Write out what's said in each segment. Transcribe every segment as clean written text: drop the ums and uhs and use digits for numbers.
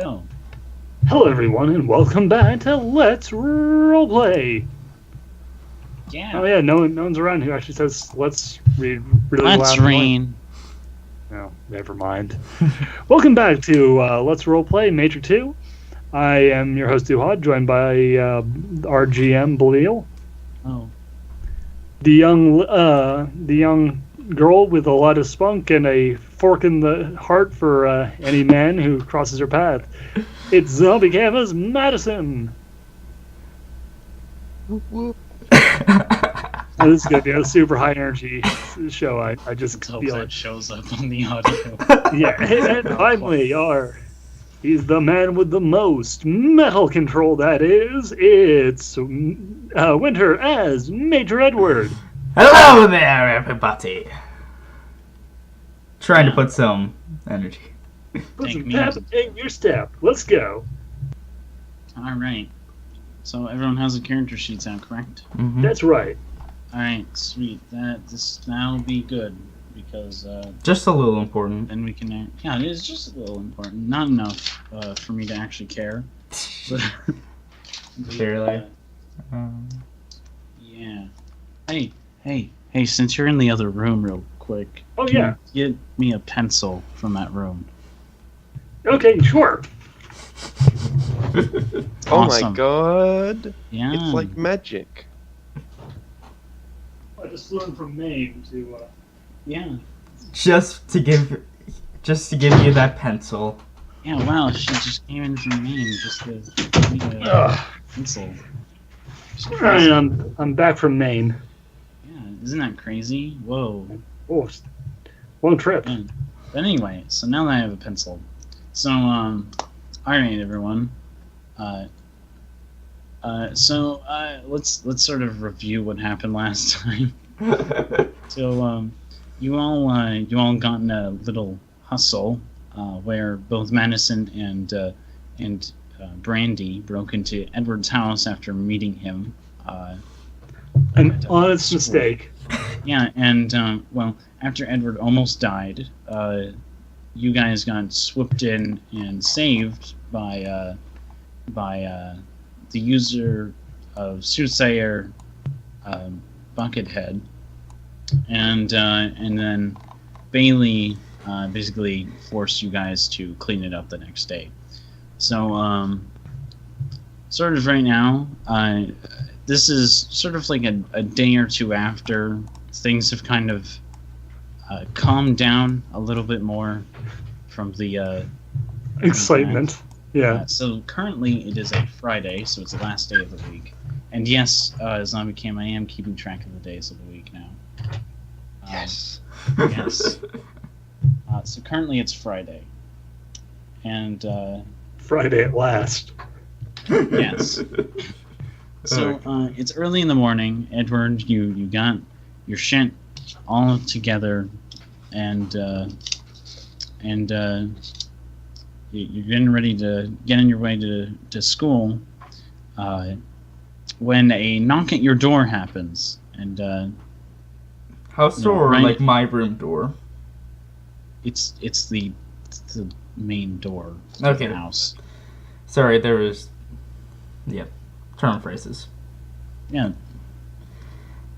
Oh, Hello, everyone, and welcome back to Let's Roleplay. yeah. Oh yeah, no one's around who actually says "Let's" read really Let's loud and annoying. rain. No, never mind. Welcome back to Let's Roleplay Major Two. I am your host Duhad, joined by our GM Belial, Oh, the young girl with a lot of spunk and a fork in the heart for any man who crosses her path. It's Zombie Canvas Madison. Whoop, whoop. Oh, this is gonna be a super high energy show. I just let's hope feel that it. shows up on the audio. Yeah, and finally, he's the man with the most metal control. That is, it's Winter as Major Edward. Hello there, everybody. Trying to Yeah. put some energy. Put Thank some me. pep in your step. Let's go. All right. So everyone has their character sheets out, correct? Mm-hmm. That's right. All right, sweet. That'll be good because Just a little important. then we can. Yeah, it is just a little important. Not enough for me to actually care. But, Clearly. yeah. Hey! Since you're in the other room, real quick. Oh can yeah. you get me a pencil from that room. Okay, sure. Oh Awesome. my god. Yeah. It's like magic. I just flew in from Maine to. Yeah. Just to give you that pencil. Yeah, wow, she just came in from Maine just to give me a pencil. All right, I'm back from Maine. Yeah, isn't that crazy? Whoa. Oh, long trip. Yeah. But anyway, so now that I have a pencil. So, alright everyone. Let's sort of review what happened last time. So, you all got in a little hustle, where both Madison and Brandy broke into Edward's house after meeting him. An honest mistake. Yeah, and well, after Edward almost died, you guys got swooped in and saved by the user of Soothsayer Buckethead, and then Bailey basically forced you guys to clean it up the next day. So sort of right now, this is sort of like a day or two after things have kind of calmed down a little bit more from the Excitement. Yeah. so currently it is a Friday, so it's the last day of the week. And yes, Zombie Cam, I am keeping track of the days of the week now. Yes. Yes. So currently it's Friday. And Friday at last. yes. So it's early in the morning, Edward. You got your shit all together, and you're getting ready to get on your way to school. When a knock at your door happens, and House door or right. like my room door? it's the main door of Okay. the house. Sorry, there was. Yep. Term phrases. Yeah.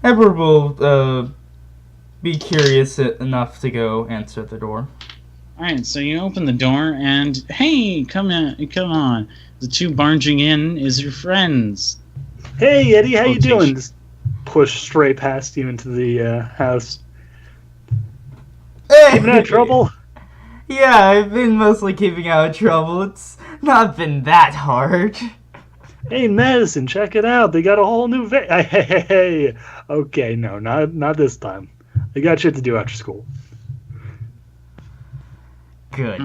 Edward will be curious enough to go answer the door. All right. So you open the door, and hey, come on! The two barging in is your friends. Hey Eddie, how you Quotation. doing? Just push straight past you into the house. Keeping out of trouble? Yeah, I've been mostly keeping out of trouble. It's not been that hard. Hey Madison, check it out. They got a whole new hey. Okay, no, not this time. They got shit to do after school. Good.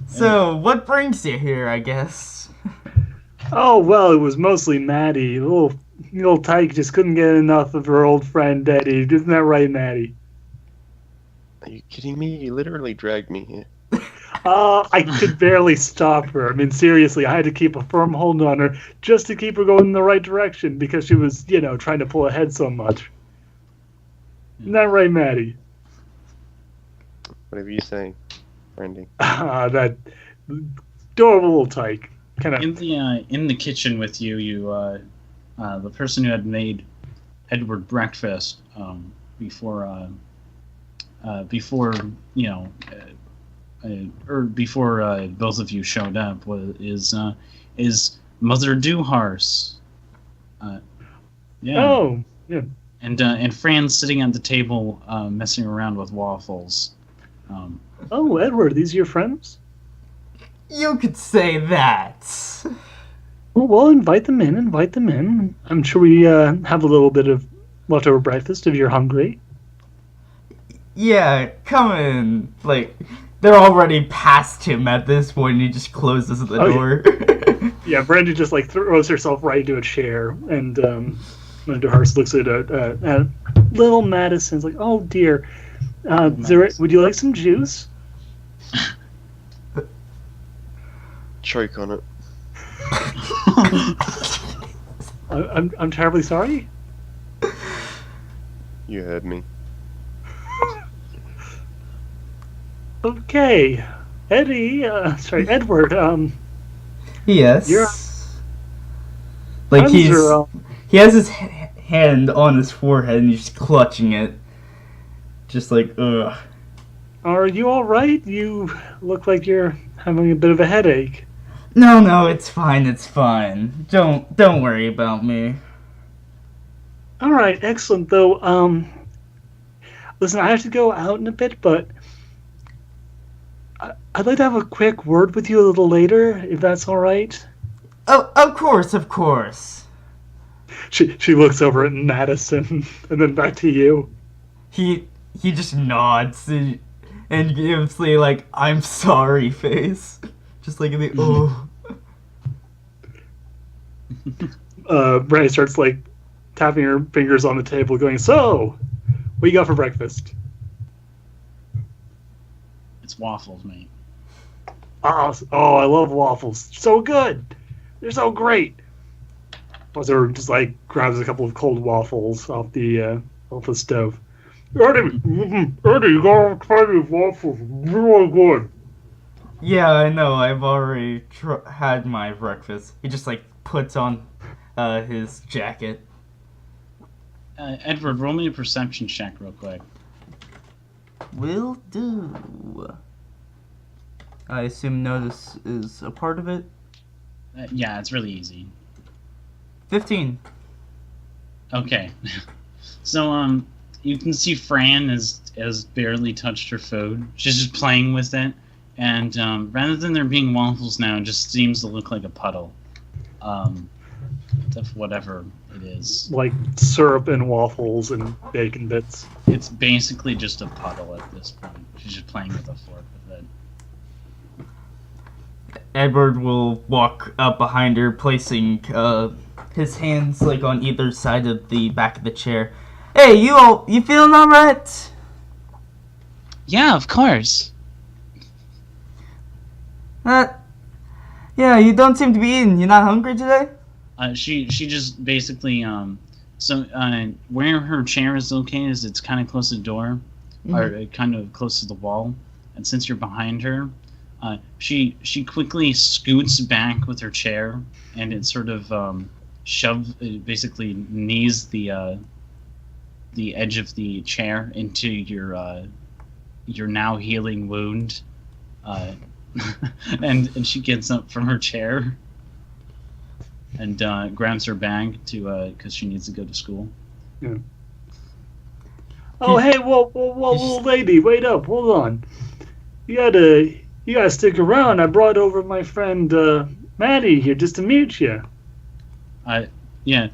So, what brings you here, I guess? Oh well, it was mostly Maddie. Little Tyke just couldn't get enough of her old friend Eddie. Isn't that right, Maddie? Are you kidding me? You literally dragged me here. I could barely stop her. I mean, seriously, I had to keep a firm hold on her just to keep her going in the right direction because she was, trying to pull ahead so much. Isn't that right, Maddie? Whatever you say, Randy. That adorable little tyke. Kind of. In the kitchen with you, the person who had made Edward breakfast before before both of you showed up is Mother Duhars. Yeah. Oh, yeah. And Fran's sitting at the table messing around with waffles. Oh, Edward, these are your friends? You could say that. Well, invite them in. Invite them in. I'm sure we have a little bit of leftover breakfast if you're hungry. Yeah, come in. Like, they're already past him at this point, and he just closes the door. Yeah, Brandy just like throws herself right into a chair, and DeHarst looks at little Madison's like, "Oh dear, would you like some juice?" Choke on it. I'm terribly sorry. You heard me. Okay, Edward. Yes. You're- Like Friends are, he has his hand on his forehead and he's just clutching it, just like ugh. Are you all right? You look like you're having a bit of a headache. No, it's fine. It's fine. Don't worry about me. All right, excellent. Though, listen, I have to go out in a bit, but I'd like to have a quick word with you a little later, if that's all right. Oh, of course. She looks over at Madison and then back to you. He just nods and gives the like I'm sorry face, just like in the Brandy starts like tapping her fingers on the table, going, "So, what you got for breakfast?" It's waffles, mate. Oh, I love waffles. So good. They're so great. Buzzer just like grabs a couple of cold waffles off the stove. Eddie, you gotta try these waffles. Really good. Yeah, I know. I've already had my breakfast. He just like puts on his jacket. Edward, roll me a perception check real quick. Will do. I assume notice is a part of it. Yeah, it's really easy. 15. Okay. So, you can see Fran has barely touched her food. She's just playing with it. And rather than there being waffles now, it just seems to look like a puddle. Of whatever it is. Like syrup and waffles and bacon bits. It's basically just a puddle at this point. She's just playing with a fork with it. Edward will walk up behind her, placing his hands like on either side of the back of the chair. Hey, you feeling alright? Yeah, of course. Yeah, you don't seem to be eating. You're not hungry today? She just basically where her chair is located is it's kind of close to the door, or kind of close to the wall, and since you're behind her, she quickly scoots back with her chair, and it sort of basically knees the edge of the chair into your now healing wound, and she gets up from her chair and grabs her bag because she needs to go to school. Yeah. Oh, hey, whoa, little lady, wait up, hold on. You gotta stick around. I brought over my friend Maddie here just to meet you. Yeah.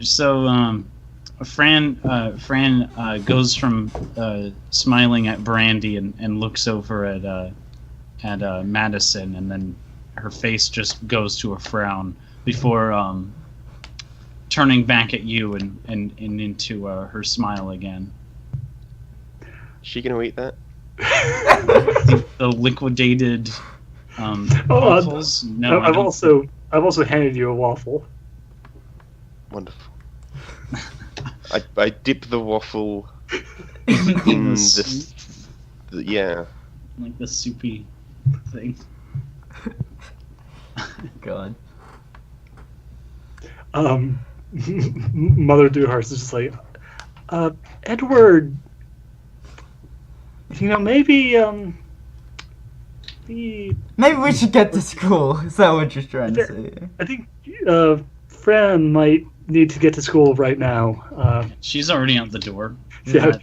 So Fran goes from smiling at Brandy and looks over at Madison, and then her face just goes to a frown before turning back at you and into her smile again. She gonna eat that? The liquidated waffles? No, I've also handed you a waffle. Wonderful. I dip the waffle in Yeah. Like the soupy thing. God. Mother Duhad is just like, Edward, maybe Maybe we should get to school. Is that what you're trying to say? I think Fran might need to get to school right now. She's already out the door. Yeah.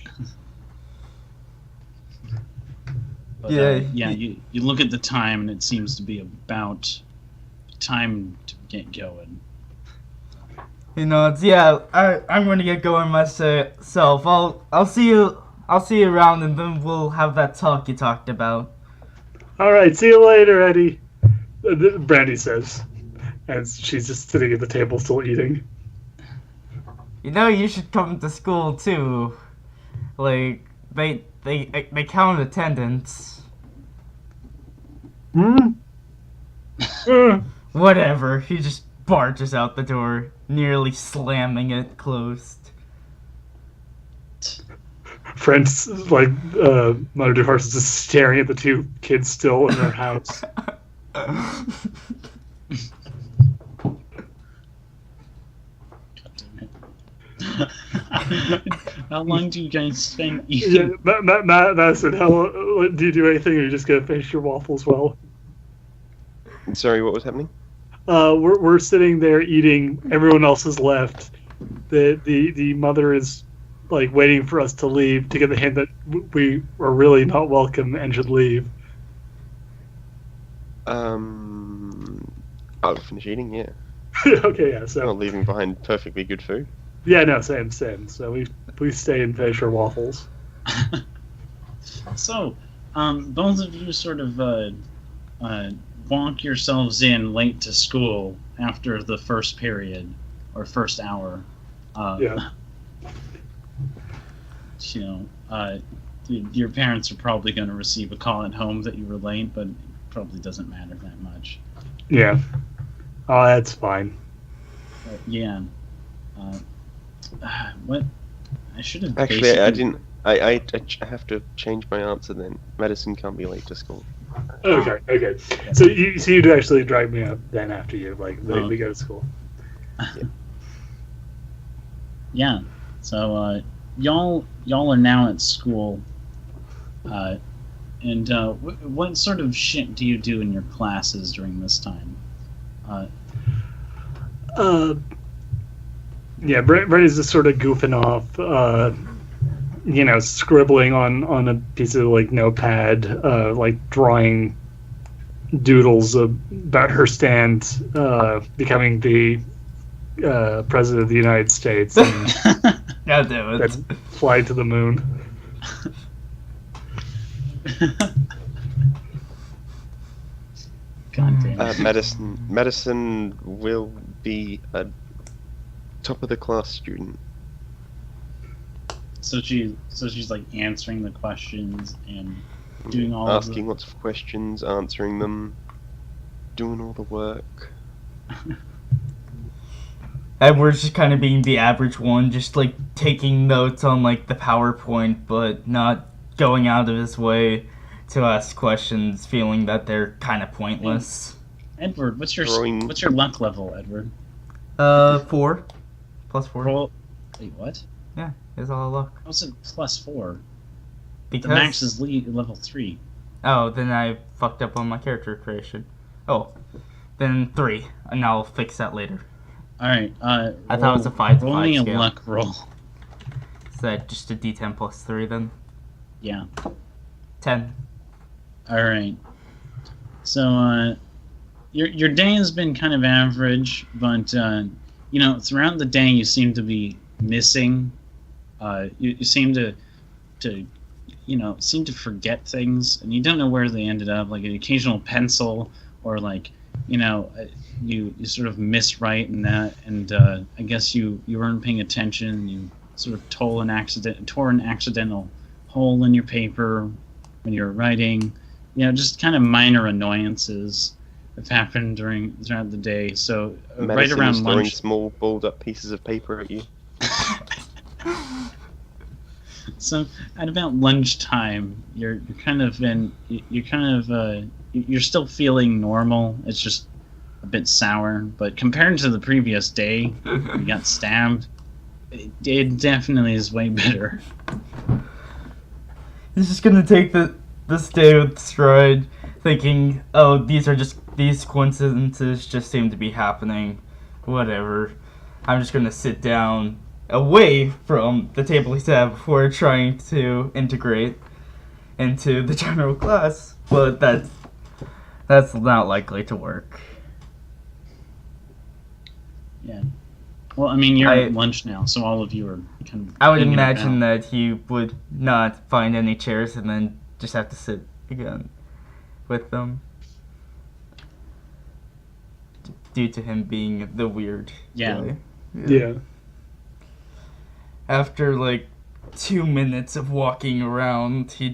But, Yeah. You look at the time, and it seems to be about time to get going. He nods. Yeah, I'm gonna get going myself. I'll see you. I'll see you around, and then we'll have that talk you talked about. All right, see you later, Eddie. Brandy says, as she's just sitting at the table still eating. You should come to school too. Like they count attendance. Whatever. He just barges out the door, nearly slamming it closed. Friends, like, Mother Duhad is just staring at the two kids still in their house. How long do you guys spend eating? Yeah, Madison, do you do anything, or are you just gonna finish your waffles well? Sorry, what was happening? We're sitting there eating. Everyone else has left. The mother is like waiting for us to leave to get the hint that we are really not welcome and should leave. I'll finish eating. Yeah. Okay, yeah. I'm So not leaving behind perfectly good food. yeah, no, same. So we stay and finish our waffles. So, both of you sort of walk yourselves in late to school after the first period or first hour. Yeah. Your parents are probably going to receive a call at home that you were late, but it probably doesn't matter that much. Yeah. Oh, that's fine. Yeah. What? I should have. Actually, I didn't. I have to change my answer then. Madison can't be late to school. Okay. So you do actually drive me up then after you, like, we go to school. Yeah. So y'all are now at school. And what sort of shit do you do in your classes during this time? Yeah, Brett just sort of goofing off, scribbling on a piece of like notepad, like drawing doodles about her stand becoming the president of the United States and God damn it. then fly to the moon. God damn it. Madison will be a top of the class student. So she's like answering the questions and doing all asking lots of questions, answering them, doing all the work. Edward's just kind of being the average one, just like taking notes on like the PowerPoint, but not going out of his way to ask questions, feeling that they're kind of pointless. Edward, what's your luck level, Edward? 4 plus 4. Roll. Wait, what? Yeah, it's all luck. How's it +4? Because The max is level 3. Oh, then I fucked up on my character creation. Oh, then 3, and I'll fix that later. All right. I thought it was a 5 to 5 Roll me a scale. luck roll. Is that just a D10 plus 3 then? Yeah. 10. All right. So your day has been kind of average, but throughout the day you seem to be missing. You seem to forget things, and you don't know where they ended up. Like an occasional pencil, or like you sort of miswrite and that, and I guess you weren't paying attention. And you sort of tore an accidental hole in your paper when you were writing. Just kind of minor annoyances have happened throughout the day. So Madison right around is throwing lunch. small balled up pieces of paper at you. So at about lunchtime, you're kind of you're still feeling normal. It's just a bit sour, but compared to the previous day, you got stabbed. It definitely is way better. He's just gonna take this day with stride, thinking, oh, these coincidences just seem to be happening. Whatever. I'm just gonna sit down away from the table he's at before trying to integrate into the general class. But that's not likely to work. Yeah. Well, I mean, you're at lunch now, so all of you are kind of. I would imagine that he would not find any chairs and then just have to sit again with them. Due to him being the weird guy. Yeah. After like 2 minutes of walking around, he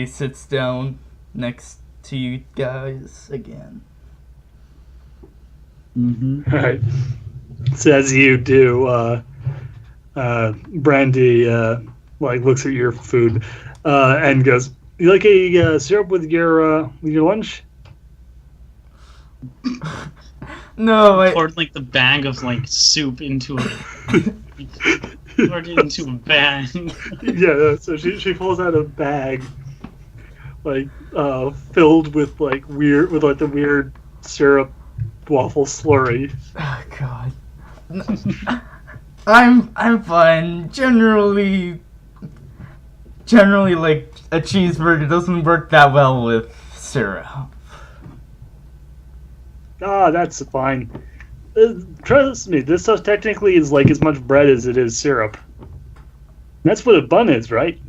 sits down next to you guys again. Mm-hmm. Right. So as you do, Brandy looks at your food and goes, "You like a syrup with your lunch?" No, I Poured like the bag of like soup into a. Poured it into a bag. Yeah. So she pulls out a bag, filled with the weird syrup waffle slurry. Oh God. I'm fine. Generally, like a cheeseburger doesn't work that well with syrup. Ah, that's fine. Trust me, this stuff technically is like as much bread as it is syrup. That's what a bun is, right?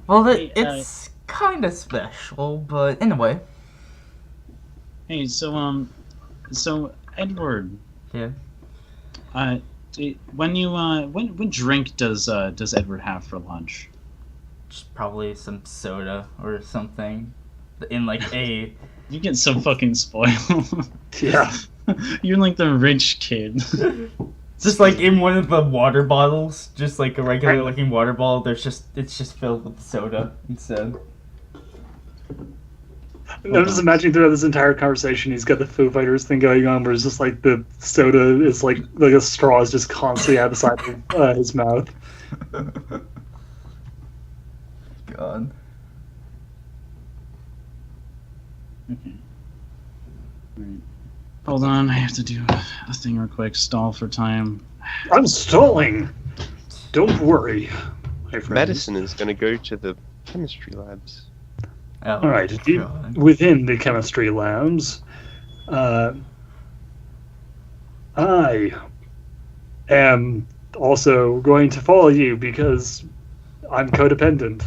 Well, it's kind of special, but anyway. Hey, so Edward. Yeah. What drink does Edward have for lunch? Just probably some soda or something. In like a. You get so fucking spoiled. Yeah. You're like the rich kid. Just like in one of the water bottles, just like a regular looking water bottle. It's just filled with soda instead. I'm just imagining throughout this entire conversation, he's got the Foo Fighters thing going on, where it's just like the soda is like a straw is just constantly out the side of his mouth. God. Okay. Right. Hold on, I have to do a thing real quick. Stall for time. I'm stalling. Don't worry, my friend. Madison is going to go to the chemistry labs. Oh, All right. God. Within the chemistry labs, I am also going to follow you because I'm codependent.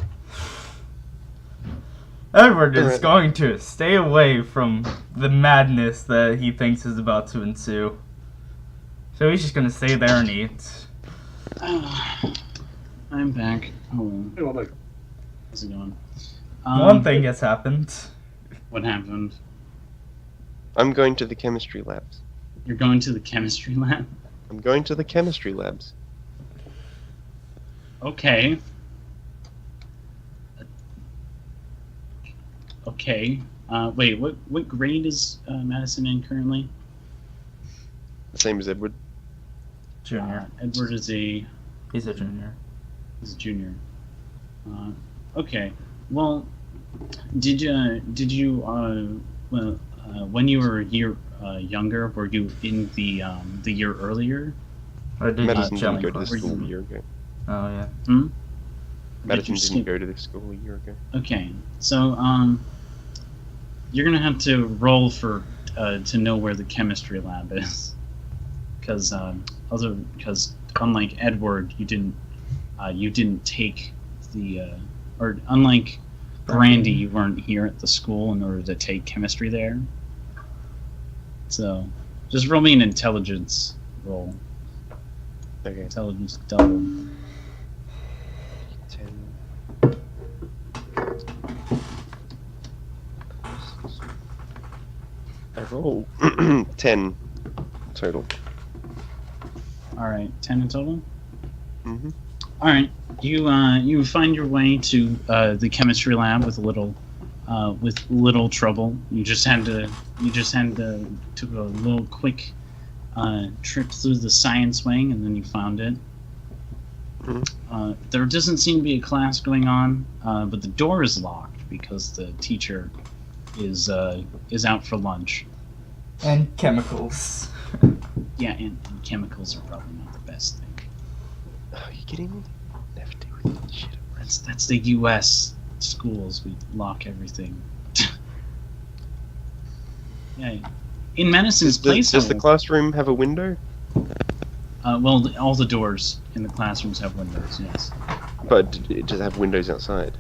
Edward is going to stay away from the madness that he thinks is about to ensue. So he's just going to stay there and eat. I'm back. Hello. Hey, well, look. How's it going? One thing has happened. What happened? I'm going to the chemistry labs. You're going to the chemistry lab? I'm going to the chemistry labs. Okay. Okay. Wait, what grade is Madison in currently? The same as Edward. Junior. Edward is He's a junior. He's a junior. Okay. Well, did you when you were a year younger, were you in the year earlier? Or did Madison you didn't jump go to the across? school a year ago. Oh, yeah. Madison Did you didn't go to the school a year ago. Okay, so you're gonna have to roll for to know where the chemistry lab is, because unlike Edward, you didn't take the or unlike Brandy, you weren't here at the school in order to take chemistry there. So just roll me an intelligence roll. Okay. Intelligence double. 10. I roll 10 total. All right, 10 in total. Mm-hmm. All right, you find your way to the chemistry lab with little trouble. You just had to took a little quick trip through the science wing, and then you found it. There doesn't seem to be a class going on, but the door is locked because the teacher is out for lunch. And chemicals. Yeah, and chemicals are probably not the best thing. Are you kidding me? Never do with that shit. That's the U.S. schools. We lock everything. Yeah. In Madison's place, Does the classroom have a window? well, all the doors in the classrooms have windows. Yes. But does it have windows outside?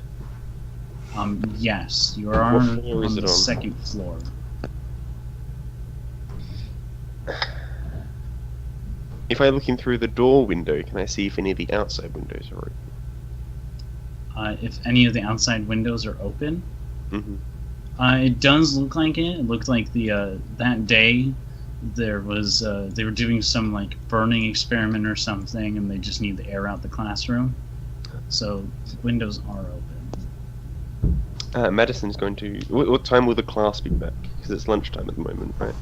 Yes. You What are floor is on it the on? second floor. If I look in through the door window, can I see if any of the outside windows are open? If any of the outside windows are open, Mm-hmm. It does look like it. It looked like that day there was they were doing some like burning experiment or something, and they just need to air out the classroom. So windows are open. Madison's going to. What time will the class be back? Because it's lunchtime at the moment, right?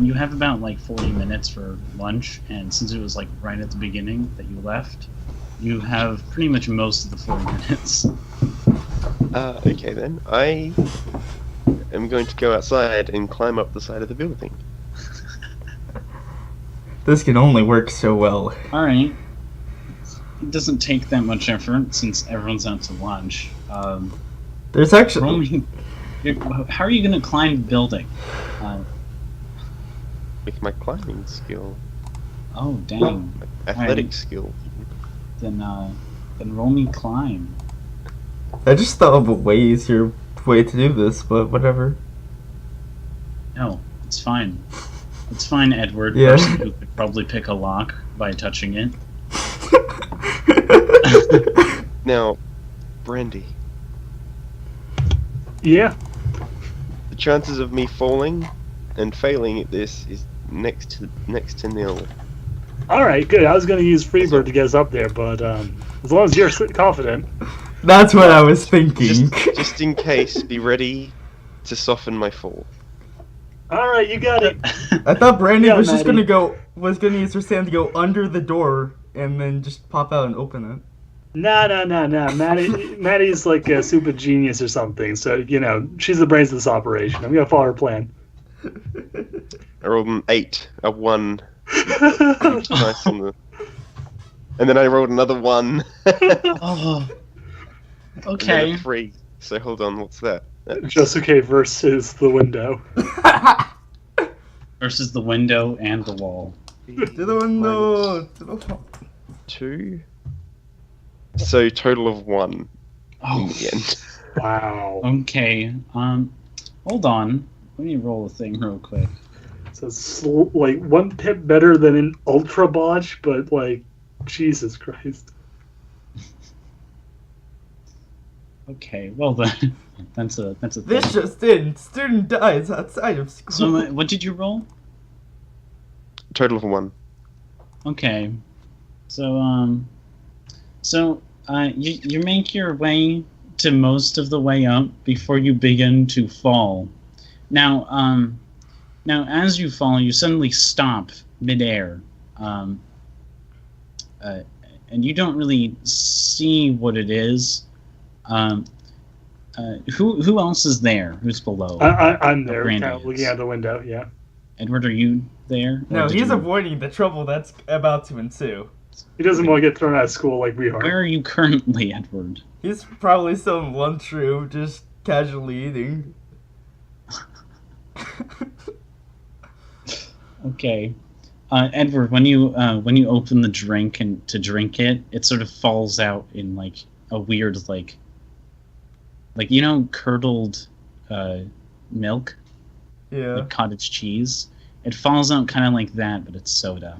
You have about like 40 minutes for lunch, and since it was like right at the beginning that you left, you have pretty much most of the 40 minutes. Okay then. I am going to go outside and climb up the side of the building. This can only work so well. All right. It doesn't take that much effort since everyone's out to lunch. There's actually... How are you going to climb the building? With my climbing skill. Oh, dang. My athletic skill. Then roll me climb. I just thought of a way easier way to do this, but whatever. No, it's fine. It's fine, Edward. Yeah. Person who could probably pick a lock by touching it. Now, Brandy, Yeah. the chances of me falling and failing at this is next to nil. All right, good. I was going to use Freebird to get us up there, but as long as you're confident. That's what I was thinking. Just in case, be ready to soften my fall. All right, you got it. I thought Brandy Yeah, was just Maddie. gonna use her stand to go under the door and then just pop out and open it. Nah. Maddie's like a super genius or something, so, she's the brains of this operation. I'm going to follow her plan. I rolled an 8, a 1. Nice on the... And then I rolled another 1. Oh. And then Okay. a 3. So hold on, what's that? Just okay versus the window. Versus the window and the wall. To the window. To the wall. 2. So total of 1 in Oh. the end. Wow. Okay. Hold on. Let me roll a thing real quick. So it's like one pip better than an Ultra Botch, but like, Jesus Christ. Okay. Well then, that's a thing. This just in. Student dies outside of school. So what did you roll? Total of 1. Okay. So you make your way to most of the way up before you begin to fall. Now as you fall, you suddenly stop midair, and you don't really see what it is. Who else is there? Who's below? I'm there, Brandy kind of looking is. out the window, yeah. Edward, are you there? Or No, did he's you- avoiding the trouble that's about to ensue. He doesn't want to get thrown out of school like we are. Where are you currently, Edward? He's probably still in lunchroom, just casually eating. Okay, Edward, when you open the drink and to drink it, it sort of falls out in like a weird like curdled milk, Yeah. like cottage cheese. It falls out kind of like that, but it's soda.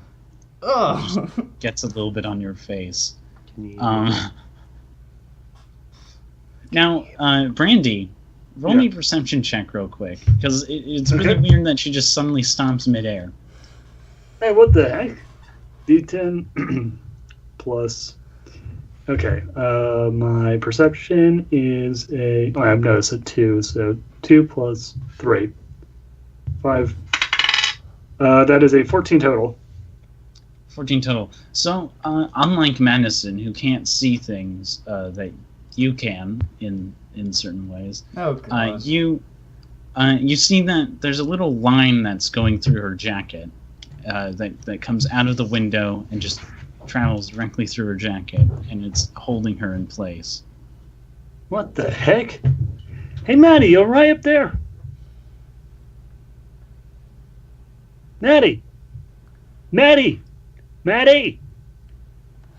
Ugh. Gets a little bit on your face. Can you... Now, Brandy, roll Yeah. me a perception check real quick, because it's really Okay. weird that she just suddenly stops midair. Hey, what the heck? D10 plus. Okay, my perception is a. Oh, I've noticed a 2, so 2 plus 3. 5. That is a 14 total. 14 total. So, unlike Madison, who can't see things that you can in certain ways, Oh, God. you see that there's a little line that's going through her jacket that comes out of the window and just travels directly through her jacket, and it's holding her in place. What the heck? Hey, Maddie, you alright up there? Maddie! Maddie! Maddie!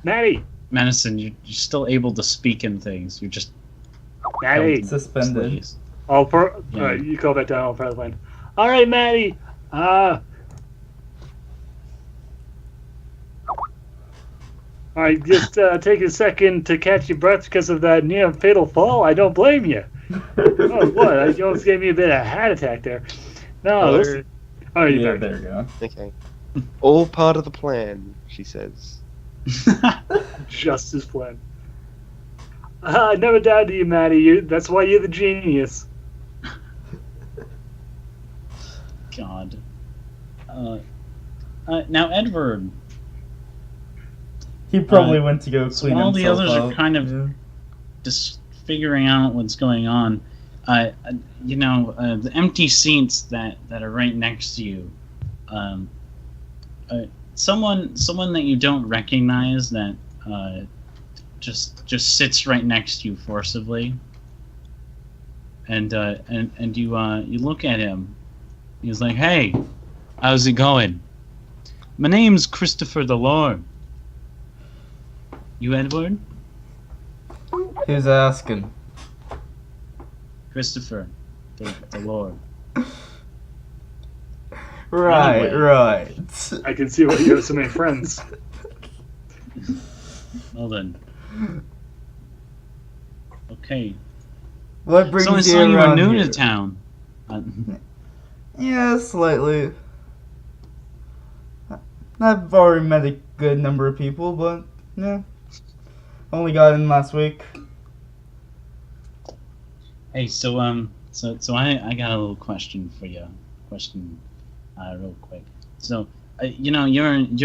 Maddie! Madison, you're still able to speak in things. You're just Maddie! Suspended. please. Alright, you call back down. I'll probably land. Alright, Maddie! Alright, just take a second to catch your breath because of that near fatal fall. I don't blame you. Oh, what? You almost gave me a bit of a heart attack there. No, listen. Alright, Yeah, you're back. there you go. Okay. All part of the plan, she says. Just as planned. I never doubted you, Maddie. That's why you're the genius. God. Now, Edward. He probably went to go So clean all the himself others are up. kind of Yeah. just figuring out what's going on. The empty seats that are right next to you. Someone that you don't recognize that just sits right next to you forcibly, and you look at him. He's like, "Hey, how's it going? My name's Christopher the Lord. You Edward? Who's asking? Christopher, the Lord." Right, Anyway. right. I can see why you have so many friends. Well then. Okay. What brings So I you saw you were around new here? to town. Yeah, slightly. I've already met a good number of people, but yeah, only got in last week. Hey, so I got a little question for you. Real quick. So, you're in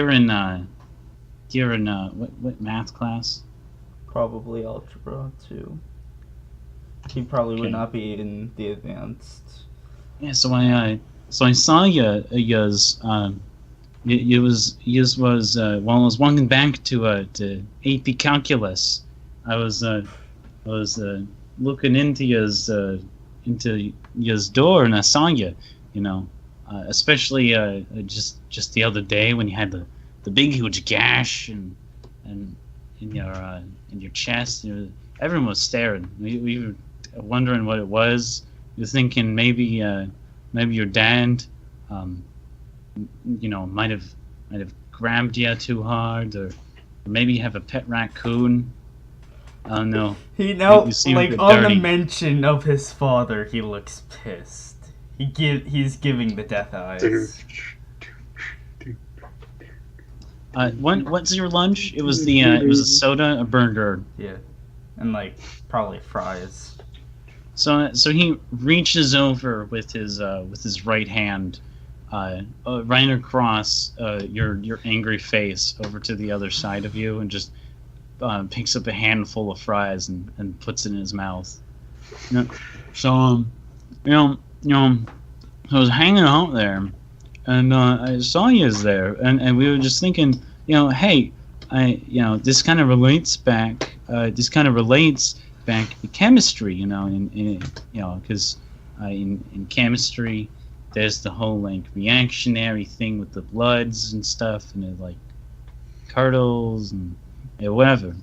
what math class? Probably algebra too. He probably Okay. would not be in the advanced. Yeah. So I saw you. You was while I was walking back to AP Calculus. I was looking into your door, and I saw you. Especially just the other day when you had the big huge gash and in your chest. Everyone was staring. We were wondering what it was. We were thinking maybe your dad might have grabbed you too hard, or maybe you have a pet raccoon. I don't know. He now, You seem a like bit on dirty. the mention of his father, he looks pissed. He's giving the death eyes. What's your lunch? It was a soda, a burger. Yeah, and like probably fries. So he reaches over with his right hand, right across your angry face over to the other side of you, and just picks up a handful of fries and puts it in his mouth. So I was hanging out there, and I saw you there, and we were just thinking, hey, this kind of relates back. This kind of relates back to chemistry, because in chemistry, there's the whole like reactionary thing with the bloods and stuff, and it like curdles and whatever,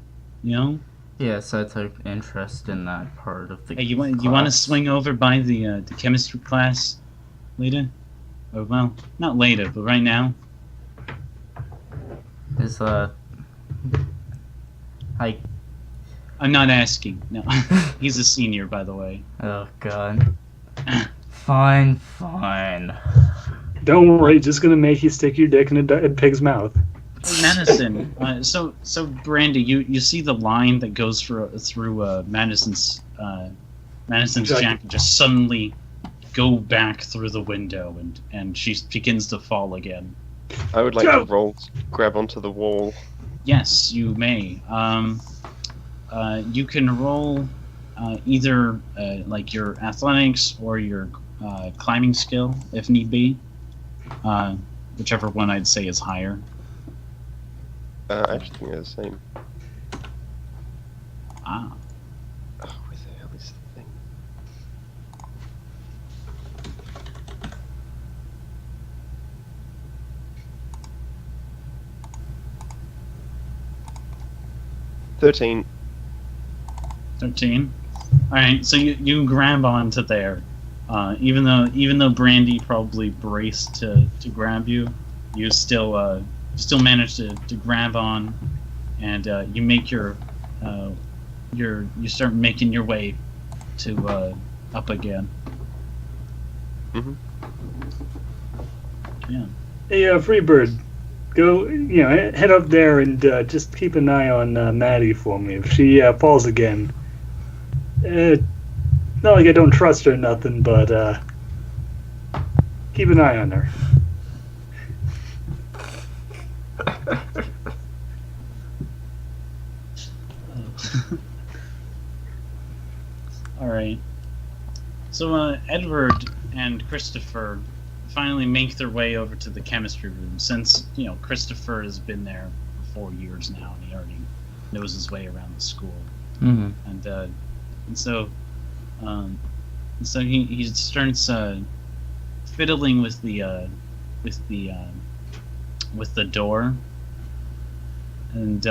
Yeah, so I took interest in that part of the. Hey, you want to swing over by the chemistry class later? Or well, not later, but right now. Is like. I'm not asking. No, he's a senior, by the way. Oh God. Fine. Don't worry, just gonna make you stick your dick in a pig's mouth. Madison. So Brandy, you see the line that goes through Madison's jacket just suddenly go back through the window, and she begins to fall again. I would like to roll, grab onto the wall. Yes, you may. You can roll either like your athletics or your climbing skill, if need be. Whichever one I'd say is higher. I actually think they're the same. Ah. Oh, where the hell is the thing? $13. 13. All right, so you grab onto there, even though Brandy probably braced to grab you, you still manage to grab on, and you make you start making your way to up again. Mm-hmm. Yeah. Hey, Freebird, go, head up there and just keep an eye on Maddie for me. If she falls again, not like I don't trust her or nothing, but keep an eye on her. All right. So Edward and Christopher finally make their way over to the chemistry room. Since Christopher has been there for 4 years now, and he already knows his way around the school. Mm-hmm. And so he starts fiddling with the door, and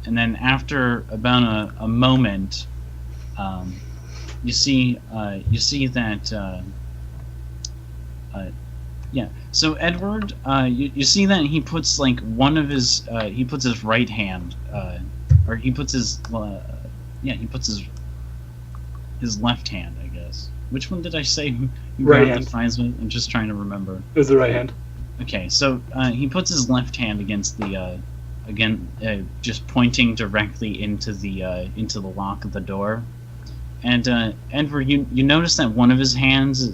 then after about a moment, you see that So Edward, you see that he puts like one of his he puts his right hand, or he puts his his left hand, I guess. Which one did I say? Right hand. I'm just trying to remember. It was the right hand. Okay, so he puts his left hand against the just pointing directly into the lock of the door. And Edward, you notice that one of his hands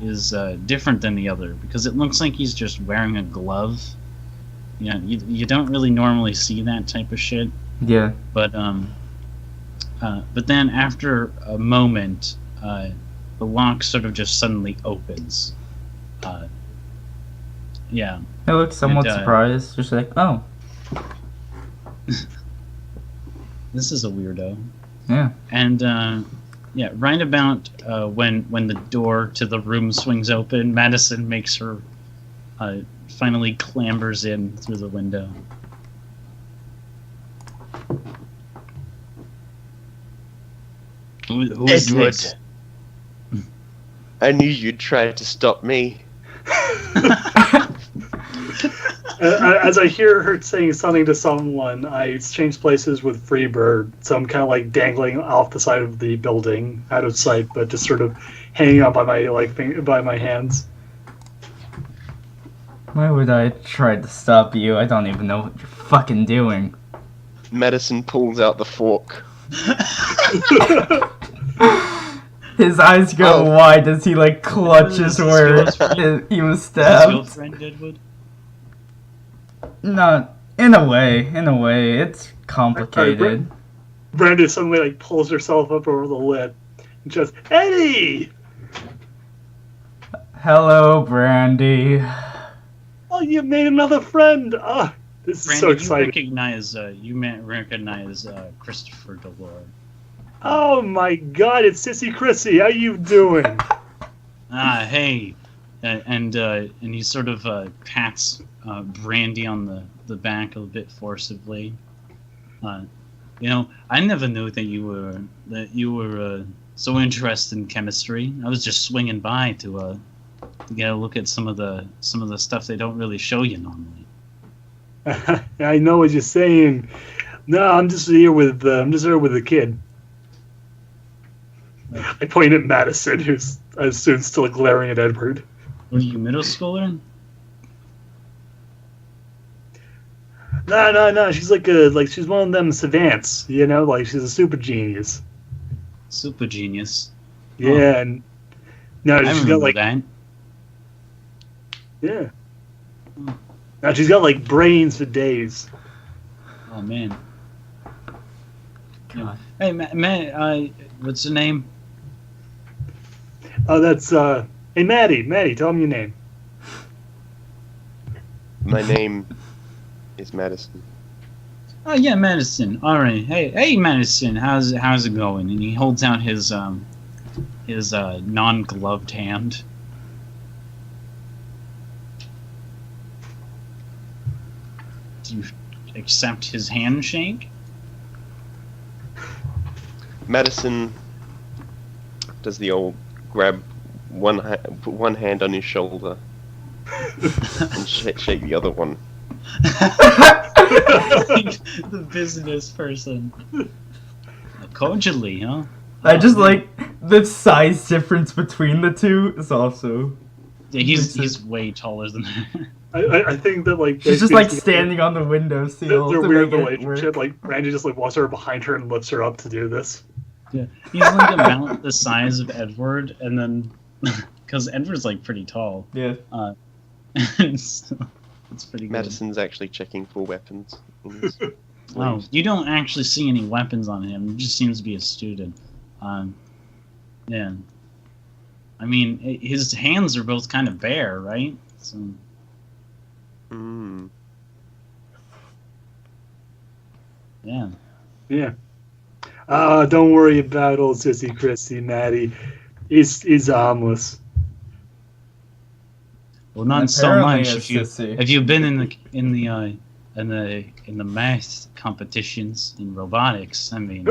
is different than the other, because it looks like he's just wearing a glove. You don't really normally see that type of shit. Yeah. But then after a moment, the lock sort of just suddenly opens. Yeah. I look somewhat surprised, just like, oh. This is a weirdo. Yeah. And right about when the door to the room swings open, Madison makes her finally clambers in through the window. Who is Edward. this? I knew you'd try to stop me. As I hear her saying something to someone, I exchange places with Freebird, so I'm kind of like dangling off the side of the building, out of sight, but just sort of hanging out by my hands. Why would I try to stop you? I don't even know what you're fucking doing. Madison pulls out the fork. His eyes go wide as he clutches where he was stabbed. Your friend Edward? Not in a way. It's complicated. Brenda suddenly pulls herself up over the lid and just, Eddie! Hello, Brandy. Oh, you made another friend! Oh, this is Brandy, so exciting. You recognize Christopher Delore. Oh my god, it's Sissy Chrissy. How you doing? Hey. And he sort of pats Brandy on the back a bit forcibly. I never knew that you were so interested in chemistry. I was just swinging by to get a look at some of the stuff they don't really show you normally. I know what you're saying. No, I'm just here with the kid. I point at Madison, who's I assume still glaring at Edward. Were you middle schooler? No. She's she's one of them savants, like she's a super genius. Super genius. Yeah, and no, I she's remember got that. yeah. Now she's got brains for days. Oh man. God. Hey, Matt, what's the name? Oh, that's hey, Maddie, tell him your name. My name is Madison. Oh yeah, Madison. All right. Hey, Madison. How's it going? And he holds out his non-gloved hand. Do you accept his handshake? Madison does the old grab put one hand on his shoulder and shake the other one. The business person. Cordially, huh? I just like the size difference between the two is also. Yeah, he's way taller than her. I think that She's just standing on the windowsill. Their to weird make it relationship. work. Randy just walks over behind her and lifts her up to do this. Yeah, he's about the size of Edward, and then because Edward's pretty tall. Yeah. So, it's pretty good. Madison's actually checking for weapons. In his Oh, you don't actually see any weapons on him. He just seems to be a student. Yeah. I mean, his hands are both kind of bare, right? So. Yeah. Yeah. Don't worry about old sissy Christy, Maddie. He's harmless. Well, not so Apparently much. a If sissy. you've been in the math competitions in robotics, I mean.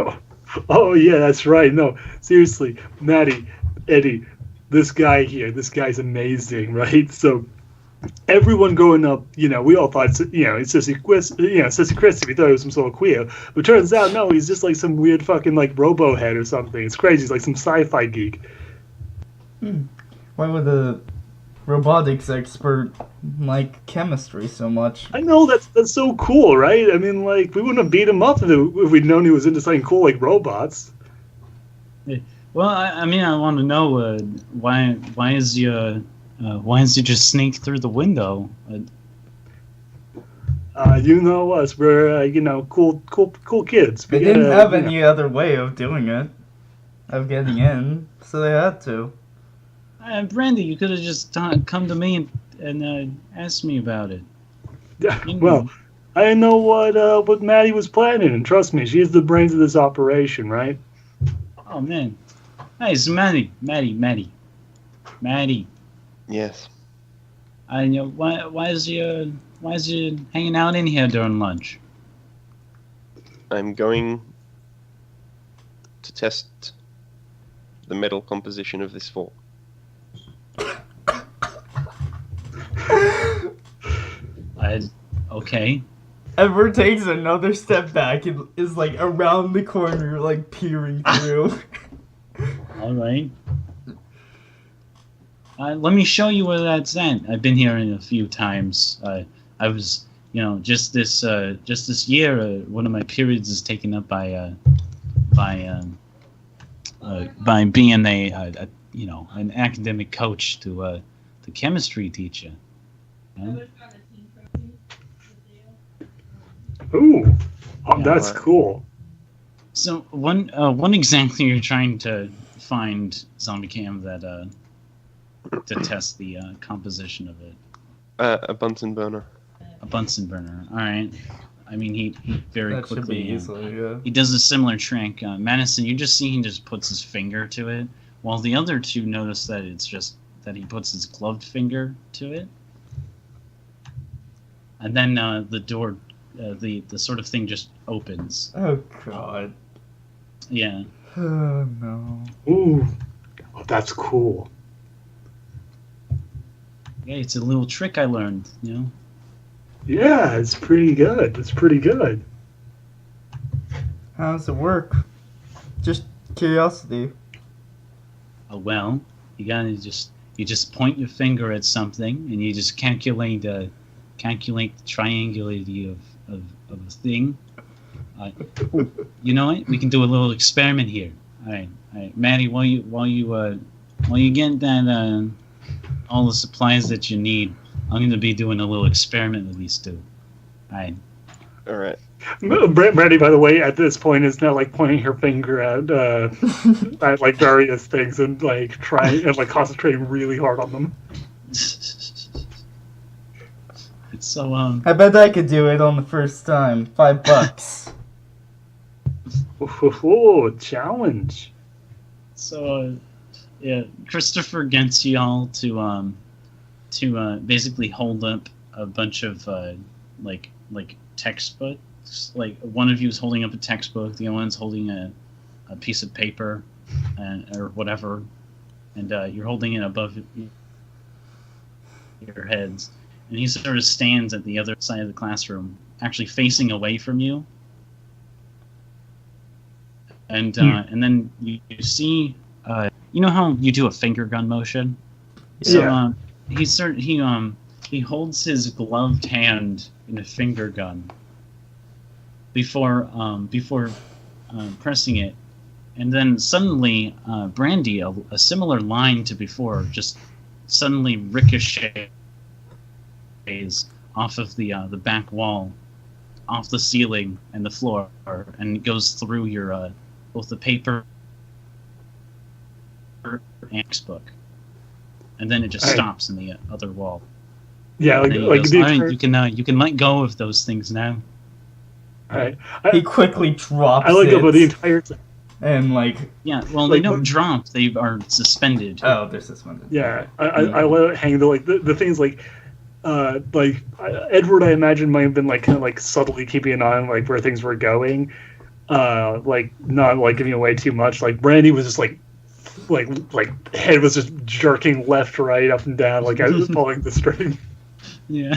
Oh yeah, that's right. No, seriously, Maddie, Eddie, this guy's amazing, right? So everyone growing up, we all thought, it's Sissy Christie. We thought he was some sort of queer, but turns out no, he's just some weird fucking robo head or something. It's crazy. He's some sci-fi geek. Why would a robotics expert like chemistry so much? I know that's so cool, right? I mean, we wouldn't have beat him up if we'd known he was into something cool like robots. Well, I mean, I want to know why is he just sneak through the window? You know us. We're cool kids. They didn't have any other way of doing it, of getting in, so they had to. Brandy, you could have just come to me and asked me about it. Well, I know what Maddie was planning, and trust me, she's the brains of this operation, right? Oh man, hey, it's Maddie. Yes. I know why is he hanging out in here during lunch? I'm going to test the metal composition of this fork. Okay. Edward takes another step back and is around the corner, peering through. All right. Let me show you where that's at. I've been here a few times. I was, just this year, one of my periods is taken up by being an academic coach to the chemistry teacher. Ooh, Yeah, that's cool. So when exactly you're trying to find zombie cam that to test the composition of it? A Bunsen burner. A Bunsen burner. All right. I mean, he very That should be quickly. easily, yeah. He does a similar trick. Madison, you just see he just puts his finger to it, while the other two notice that it's just that he puts his gloved finger to it, and then the door, the sort of thing just opens. Oh god. Yeah. Oh no. Ooh, that's cool. Yeah, it's a little trick I learned. Yeah, it's pretty good. How does it work? Just curiosity. Oh well, you just point your finger at something and you just calculate the triangulation of a thing. You know what? We can do a little experiment here. All right, Maddie. While you get that all the supplies that you need, I'm going to be doing a little experiment with these two. All right. All right. Brandy, by the way, at this point is now like pointing her finger at like various things and like trying and like concentrating really hard on them. It's so I bet I could do it on the first time. $5. Oh, challenge. So yeah, Christopher gets y'all to basically hold up a bunch of like textbooks. Like one of you is holding up a textbook, the other one's holding a piece of paper, or whatever, and you're holding it above your heads. And he sort of stands at the other side of the classroom, actually facing away from you. And then you see, you know how you do a finger gun motion? Yeah. So he holds his gloved hand in a finger gun before pressing it, and then suddenly Brandy, a similar line to before, just suddenly ricochets off of the back wall, off the ceiling and the floor, and it goes through your both the paper and textbook, and then it just stops in the other wall. Yeah, And then he like goes, the all right, you can let go of those things now. all right. He quickly drops I like it. go, but the entire time. And like, Yeah, well, they don't drop; they are suspended. oh, they're suspended. Yeah, I let it hang. The things like Edward, I imagine, might have been like kind of like subtly keeping an eye on like where things were going, like not like giving away too much. Like Brandy was just like head was just jerking left, right, up and down, like I was pulling the string. Yeah.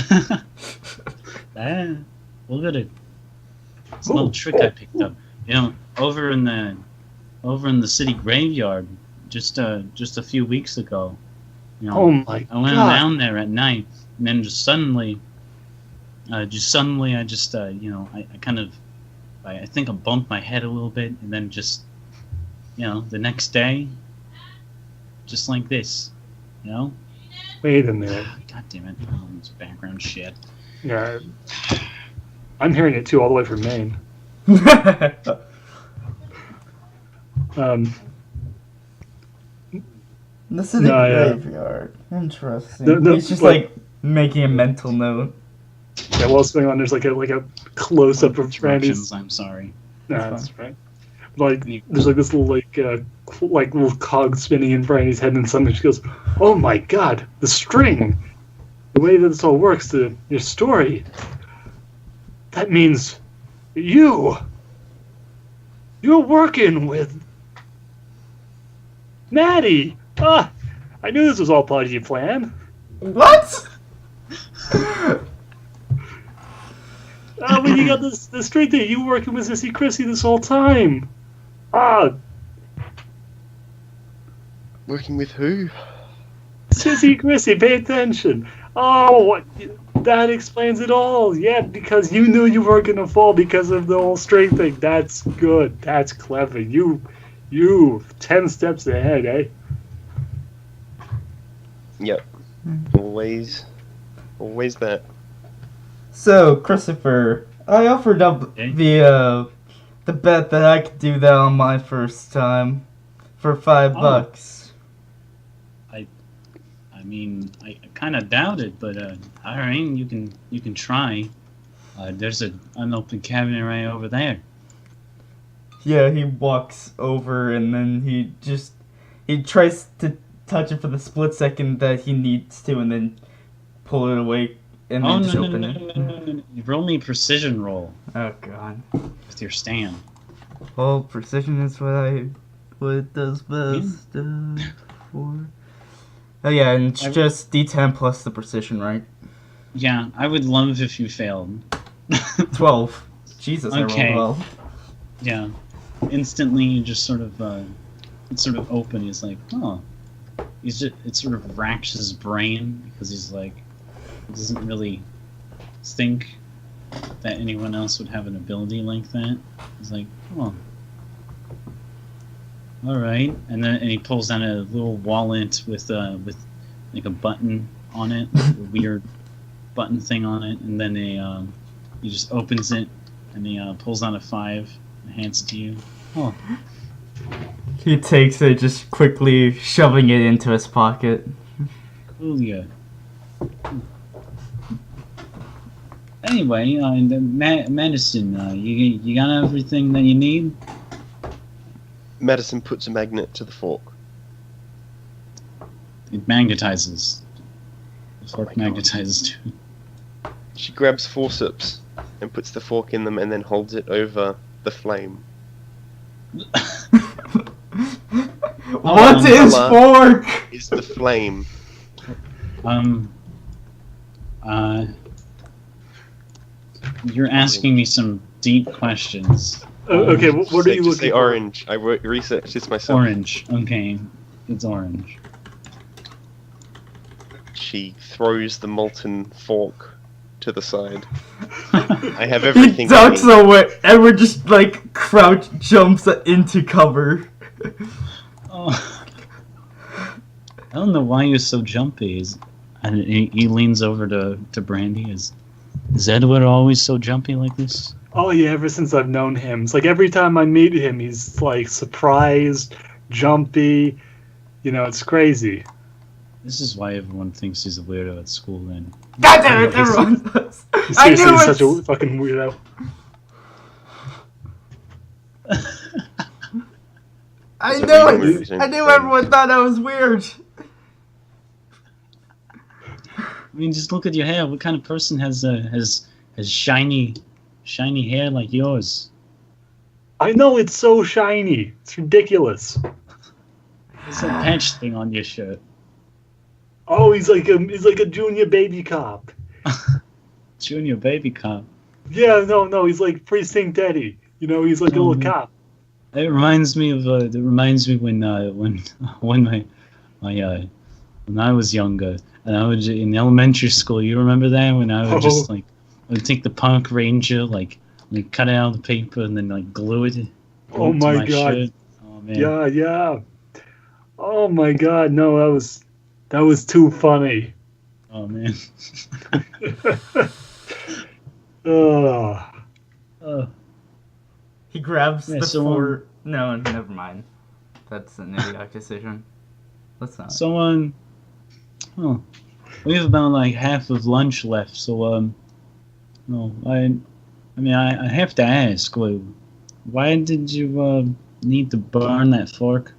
Look at it. It's a little trick I picked up. You know, over in the city graveyard just a few weeks ago. You know, Oh my I went god! down there at night, and then just suddenly, I think I bumped my head a little bit, and then just, the next day, just like this, Wait a minute. God damn it! Oh, this background shit. Yeah, I'm hearing it too, all the way from Maine. The city No, yeah. graveyard. Interesting. No, He's just like- like making a mental note. Yeah, what's going on? There's like a close up of Brandy's. Interruptions, I'm sorry. Nah, that's right. Like there's like this little like little cog spinning in Brandy's head, and suddenly she goes, "Oh my god, the string! The way that this all works, your story. That means you're working with Maddie. Ah, I knew this was all part of your plan. What? When you got this string thing, you were working with Sissy Chrissy this whole time. Ah, Working with who? Sissy Chrissy, pay attention. Oh, that explains it all. Yeah, because you knew you were gonna fall because of the whole string thing. That's good. That's clever. You 10 steps ahead, eh? Yep. Always that. So, Christopher, I offered up Okay. the bet that I could do that on my first time for $5. I mean, I kind of doubt it, but all right, you can try. There's an unopened cabinet right over there. Yeah, he walks over and then he tries to touch it for the split second that he needs to, and then pull it away and then just open it. No. You roll me a precision roll Oh god. with your stand. Well, precision is what it does best. Oh yeah, and it's just D10 plus the precision, right? Yeah, I would love if you failed. 12. Jesus, Okay. I rolled well. Yeah, instantly you just sort of it's sort of open. He's like, oh, it sort of racks his brain because he's like, it doesn't really think that anyone else would have an ability like that. He's like, oh, all right. And he pulls out a little wallet with like a button on it, like a weird button thing on it, and then he just opens it and he pulls out a 5 and hands it to you. Oh, He takes it, just quickly shoving it into his pocket. cool, yeah. Anyway, medicine. You got everything that you need. Madison puts a magnet to the fork. It magnetizes. The fork my God. magnetizes too. She grabs forceps and puts the fork in them and then holds it over the flame. What's his Umbrella. fork? Is the flame. You're asking me some deep questions. Okay, what are you Just say looking for? orange. I researched this myself. Orange. Okay, it's orange. She throws the molten fork to the side. I have He everything. I ducks need. away. Edward just like crouch jumps into cover. Oh. I don't know why you're so jumpy. And he leans over to Brandy. Is Edward always so jumpy like this? Oh yeah, ever since I've known him, it's like every time I meet him, he's like surprised, jumpy. You know, it's crazy. This is why everyone thinks he's a weirdo at school. Then God damn it! Everyone does. He's I seriously knew such it. a fucking weirdo. I It's a knew weird it. movie, I knew so- everyone thought I was weird. I mean, just look at your hair. What kind of person has shiny hair like yours? I know it's so shiny. It's ridiculous. There's a patch thing on your shirt. Oh, he's like a junior baby cop. Junior baby cop. Yeah, no, he's like Precinct Eddie. You know, he's like a little cop. It reminds me of when I was younger and I was in elementary school. You remember that when I would just I would take the Punk Ranger, like cut it out of the paper and then like glue it. Oh to my God. shirt. Oh man. Yeah. Oh my God, no, that was too funny. Oh man. Ugh. Oh. He grabs Yeah, the so, fork. No, never mind. That's an idiotic decision. Let's not. So we have about like half of lunch left. So no, I mean I have to ask, why did you need to burn that fork?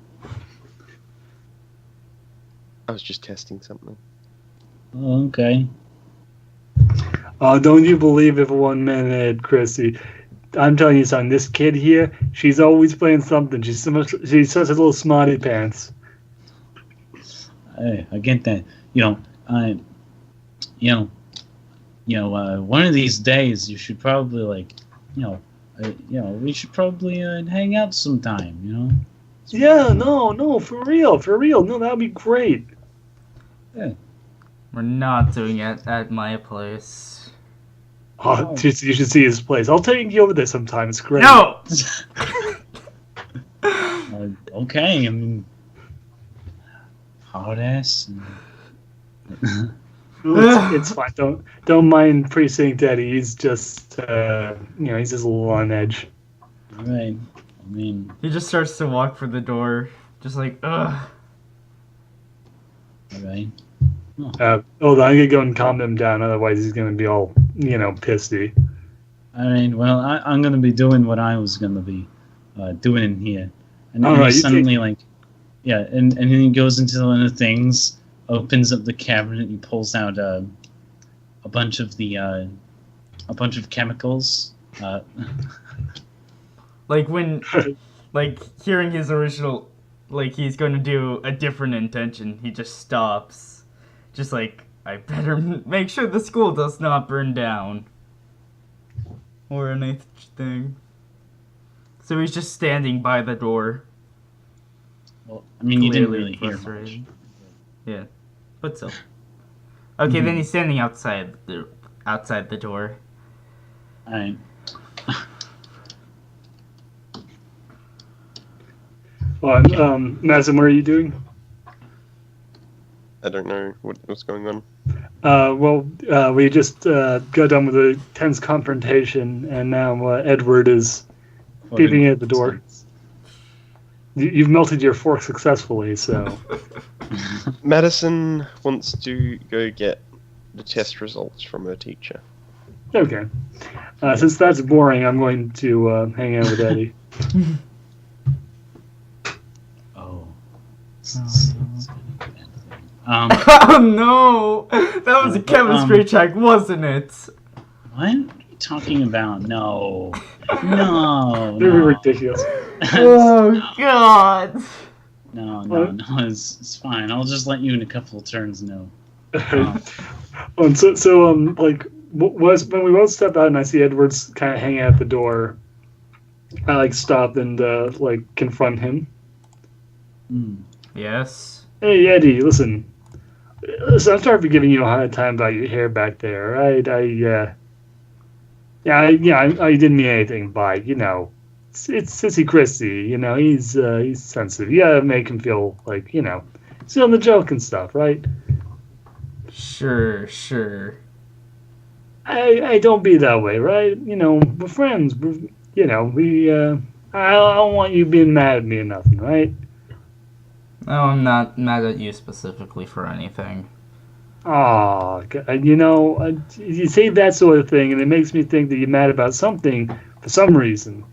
I was just testing something. Oh, okay. Don't you believe it for 1 minute, Chrissy? I'm telling you something. This kid here, she's always playing something. She's such a little smarty pants. I get that. One of these days you should probably we should probably hang out sometime. Yeah, no, for real. No, that'd be great. Yeah. We're not doing it at my place. Oh, you should see his place. I'll take you over there sometime. It's great. No! Okay. I mean, hard ass. It's fine. Don't mind Precinct Eddie. He's just he's just a little on edge. All right. I mean, He just starts to walk for the door, just like, ugh. all right. I'm gonna go and calm him down. Otherwise, he's gonna be all pissy. I mean, well, I'm gonna be doing what I was gonna be doing in here, and then All he right, you suddenly and then he goes into one of the things, opens up the cabinet, and he pulls out a bunch of chemicals. Like when, like hearing his original, like he's going to do a different intention, he just stops. Just like, I better make sure the school does not burn down. Or anything. So he's just standing by the door. Well, I mean, you didn't clearly really hear much. frustrated. Yeah, but still. Okay, then he's standing outside the door. I Madison, what are you doing? I don't know what's going on. We just got done with a tense confrontation, and now Edward is peeping at the door. You've melted your fork successfully, so... Madison wants to go get the test results from her teacher. Okay. Since that's boring, I'm going to hang out with Eddie. Oh. Oh no! That was a chemistry check, wasn't it? What are you talking about? No. No. They're no. ridiculous. Oh god! No, it's fine. I'll just let you in a couple of turns know. When we both step out and I see Edward's kind of hanging at the door, I stop and confront him. Yes? Hey Eddie, listen, I'm sorry for giving you a hard time about your hair back there. I didn't mean anything by it. It's Sissy Christie. He's sensitive. You gotta make him feel like he's on the joke and stuff, right? Sure. I don't be that way, right? We're friends. I don't want you being mad at me or nothing, right? No, I'm not mad at you specifically for anything. Oh, you say that sort of thing, and it makes me think that you're mad about something for some reason.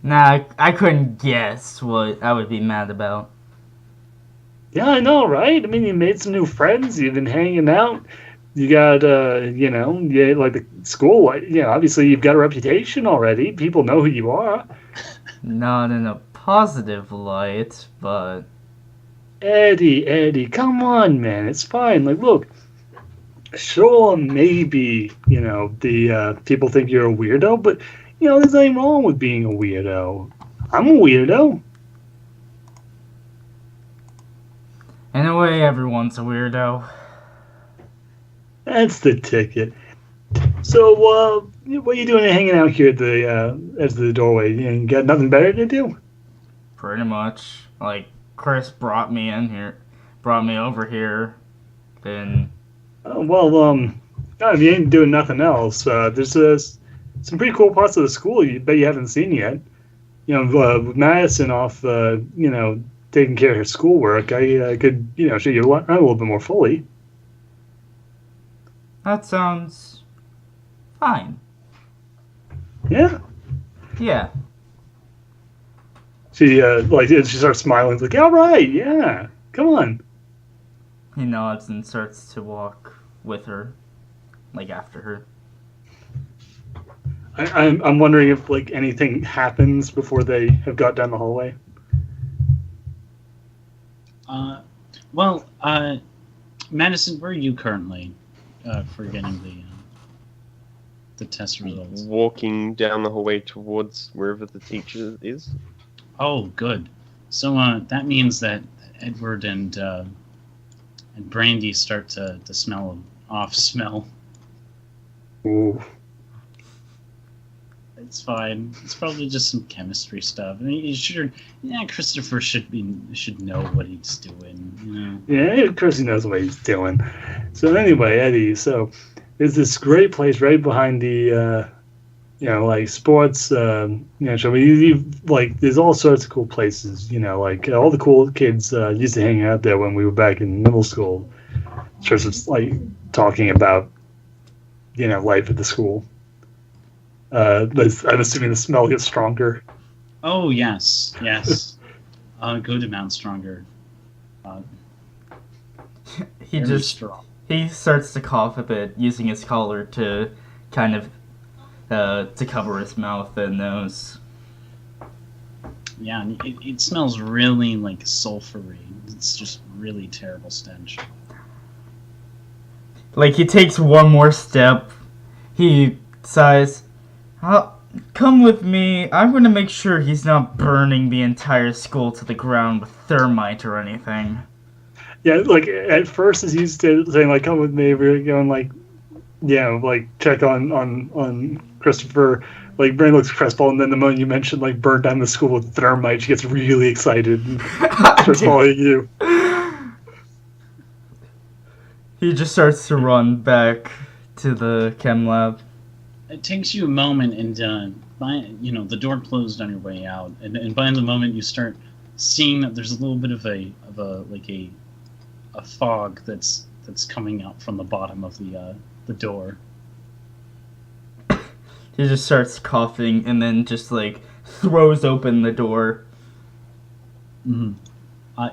Nah, I couldn't guess what I would be mad about. Yeah, I know, right? I mean, you made some new friends. You've been hanging out. You got, like the school. Obviously you've got a reputation already. People know who you are. Not in a positive light, but... Eddie, come on, man. It's fine. Look, sure, maybe, the people think you're a weirdo, but, there's nothing wrong with being a weirdo. I'm a weirdo. In a way, everyone's a weirdo. That's the ticket. So, what are you doing hanging out here at the edge of the doorway? You got nothing better to do? Pretty much. Chris brought me over here, then... if you ain't doing nothing else, there's some pretty cool parts of the school you bet you haven't seen yet. With Madison off, taking care of her schoolwork, I could, show you around a little bit more fully. That sounds... fine. Yeah? Yeah. She starts smiling, like, all right, yeah, come on. He nods and starts to walk with her, after her. I'm wondering if anything happens before they have got down the hallway. Madison, where are you currently for getting the test results? Walking down the hallway towards wherever the teacher is. Oh, good. So that means that Edward and Brandy start to smell smell. Ooh. It's fine. It's probably just some chemistry stuff. I mean, Christopher should know what he's doing. Yeah, of course he knows what he's doing. So anyway, Eddie, so there's this great place right behind the, sports, show. There's all sorts of cool places. All the cool kids used to hang out there when we were back in middle school. Just talking about, life at the school. I'm assuming the smell gets stronger. Oh, yes. Good amount stronger. He starts to cough a bit, using his collar to kind of to cover his mouth and nose. Yeah, it smells really sulfury. It's just really terrible stench. He takes one more step. He sighs. Come with me. I'm going to make sure he's not burning the entire school to the ground with thermite or anything. Yeah, at first as he's saying, come with me, we're going, check on Christopher, like, Brain looks crestfallen, and then the moment you mention, like, burn down the school with thermite, she gets really excited and starts following you. He just starts to run back to the chem lab. It takes you a moment, and the door closed on your way out, and by the moment you start seeing that there's a little bit of a fog that's coming out from the bottom of the door. He just starts coughing and then just like throws open the door. Mm-hmm.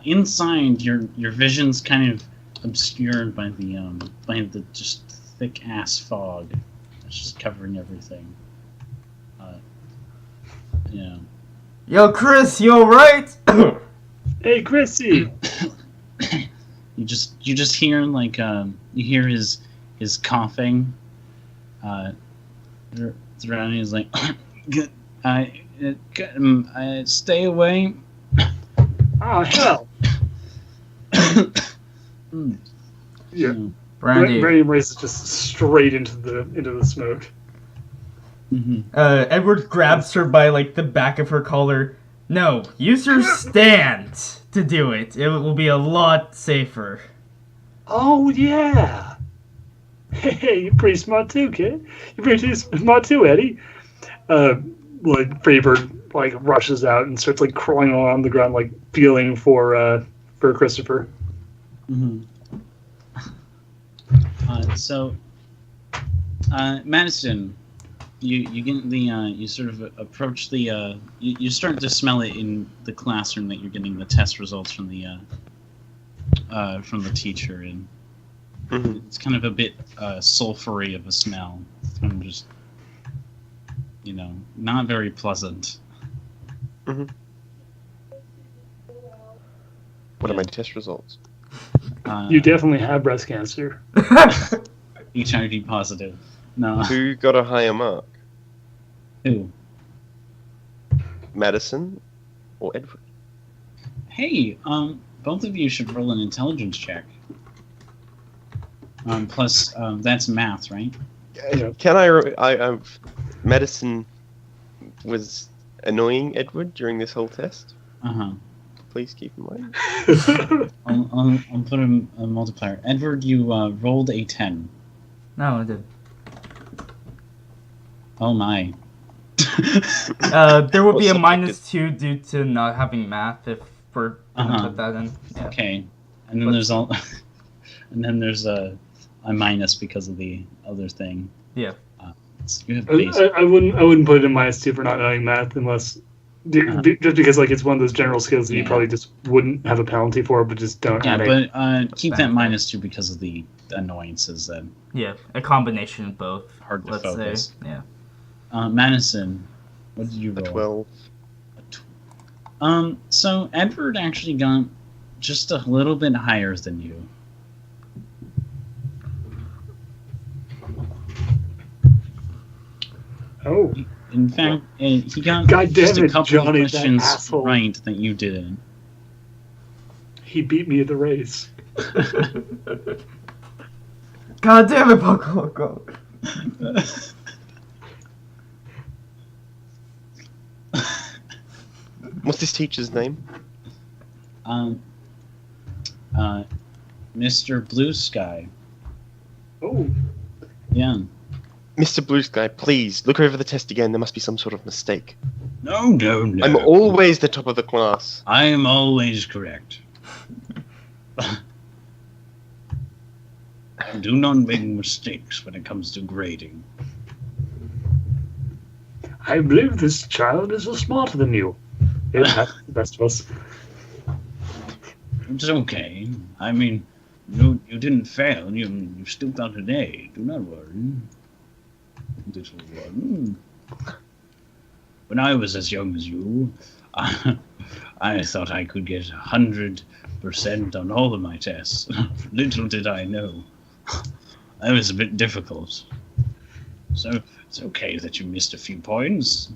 Inside, your vision's kind of obscured by the just thick ass fog that's just covering everything. Yeah. Yo, Chris, you alright? Hey, Chrissy! You just hear like you hear his coughing. Around, he's like, stay away. Oh, hell! Yeah. Brandy. Brandy races just straight into the smoke. Mm-hmm. Edward grabs her by like the back of her collar. No, use your stand to do it. It will be a lot safer. Oh, yeah! Hey, you're pretty smart too, kid. You're pretty smart too, Eddie. Like, Freebird, like, rushes out and starts, like, crawling along the ground, like, feeling for Christopher. Mm-hmm. Madison, you get the you sort of approach the you start to smell it in the classroom that you're getting the test results from the teacher, and it's kind of a bit sulfury of a smell. It's kind of just not very pleasant. Mm-hmm. What are my test results? You definitely have breast cancer. HIV positive. No. Who got a higher mark? Who? Madison or Edward? Hey, both of you should roll an intelligence check. Plus, that's math, right? Can I Madison was annoying Edward during this whole test. Uh-huh. Please keep in mind. I'll put a multiplier. Edward, you rolled a 10. No, I did. Oh my. There will be a Well, -2 due to not having math if we're gonna put that in. Yeah. Okay. And then there's a minus because of the other thing. Yeah. You have base. I wouldn't put it in -2 for not knowing math unless just because like it's one of those general skills that you probably just wouldn't have a penalty for, but just don't add it. But keep that -2 because of the annoyances then. Yeah, a combination of both. Hard to let's focus. say. Yeah. Madison, what did you roll? 12. So Edward actually got just a little bit higher than you. Oh. In fact, he got God just damn a it, couple Johnny, of that questions asshole. right that you didn't. He beat me at the race. God damn it, Poco. What's this teacher's name? Mr. Blue Sky. Oh. Yeah. Mr. Blue Sky, please look over the test again. There must be some sort of mistake. No. I'm always the top of the class. I am always correct. I do not make mistakes when it comes to grading. I believe this child is smarter than you. Yeah, that's the best of us. It's okay. I mean, you didn't fail. You still got an A. Do not worry. Little one. When I was as young as you, I thought I could get 100% on all of my tests. Little did I know. That was a bit difficult. So it's okay that you missed a few points.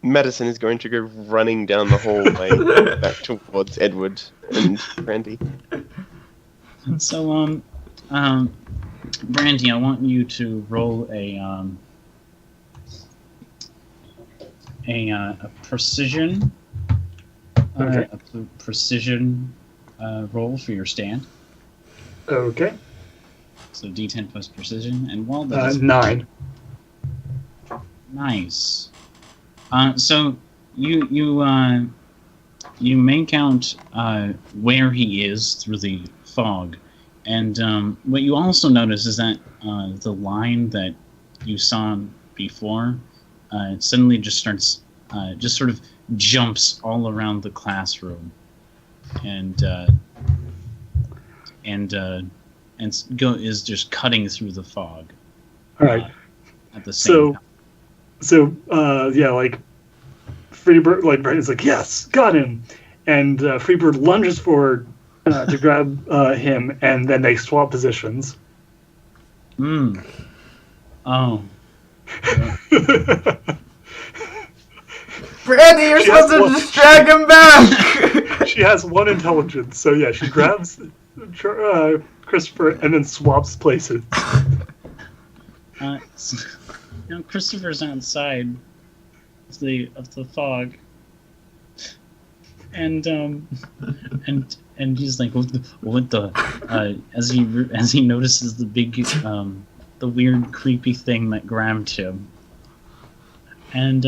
Madison is going to go running down the hallway back towards Edward and Randy. So Brandy, I want you to roll a precision, Okay. a precision roll for your stand. Okay. So D10 plus precision, and while that's 9. nice. So you make out where he is through the fog, and what you also notice is that the line that you saw before suddenly just starts, just sort of jumps all around the classroom, and is just cutting through the fog. All right. At the same time. So yeah, like Freebird, like Brandon's like, yes, got him, and Freebird lunges forward to grab him, and then they swap positions. Oh. Brandy, you're supposed to just drag him back! She has 1 intelligence, so yeah, she grabs Christopher and then swaps places. Christopher's outside of the fog, and he's like, what the as he notices the big the weird creepy thing that grabbed him, and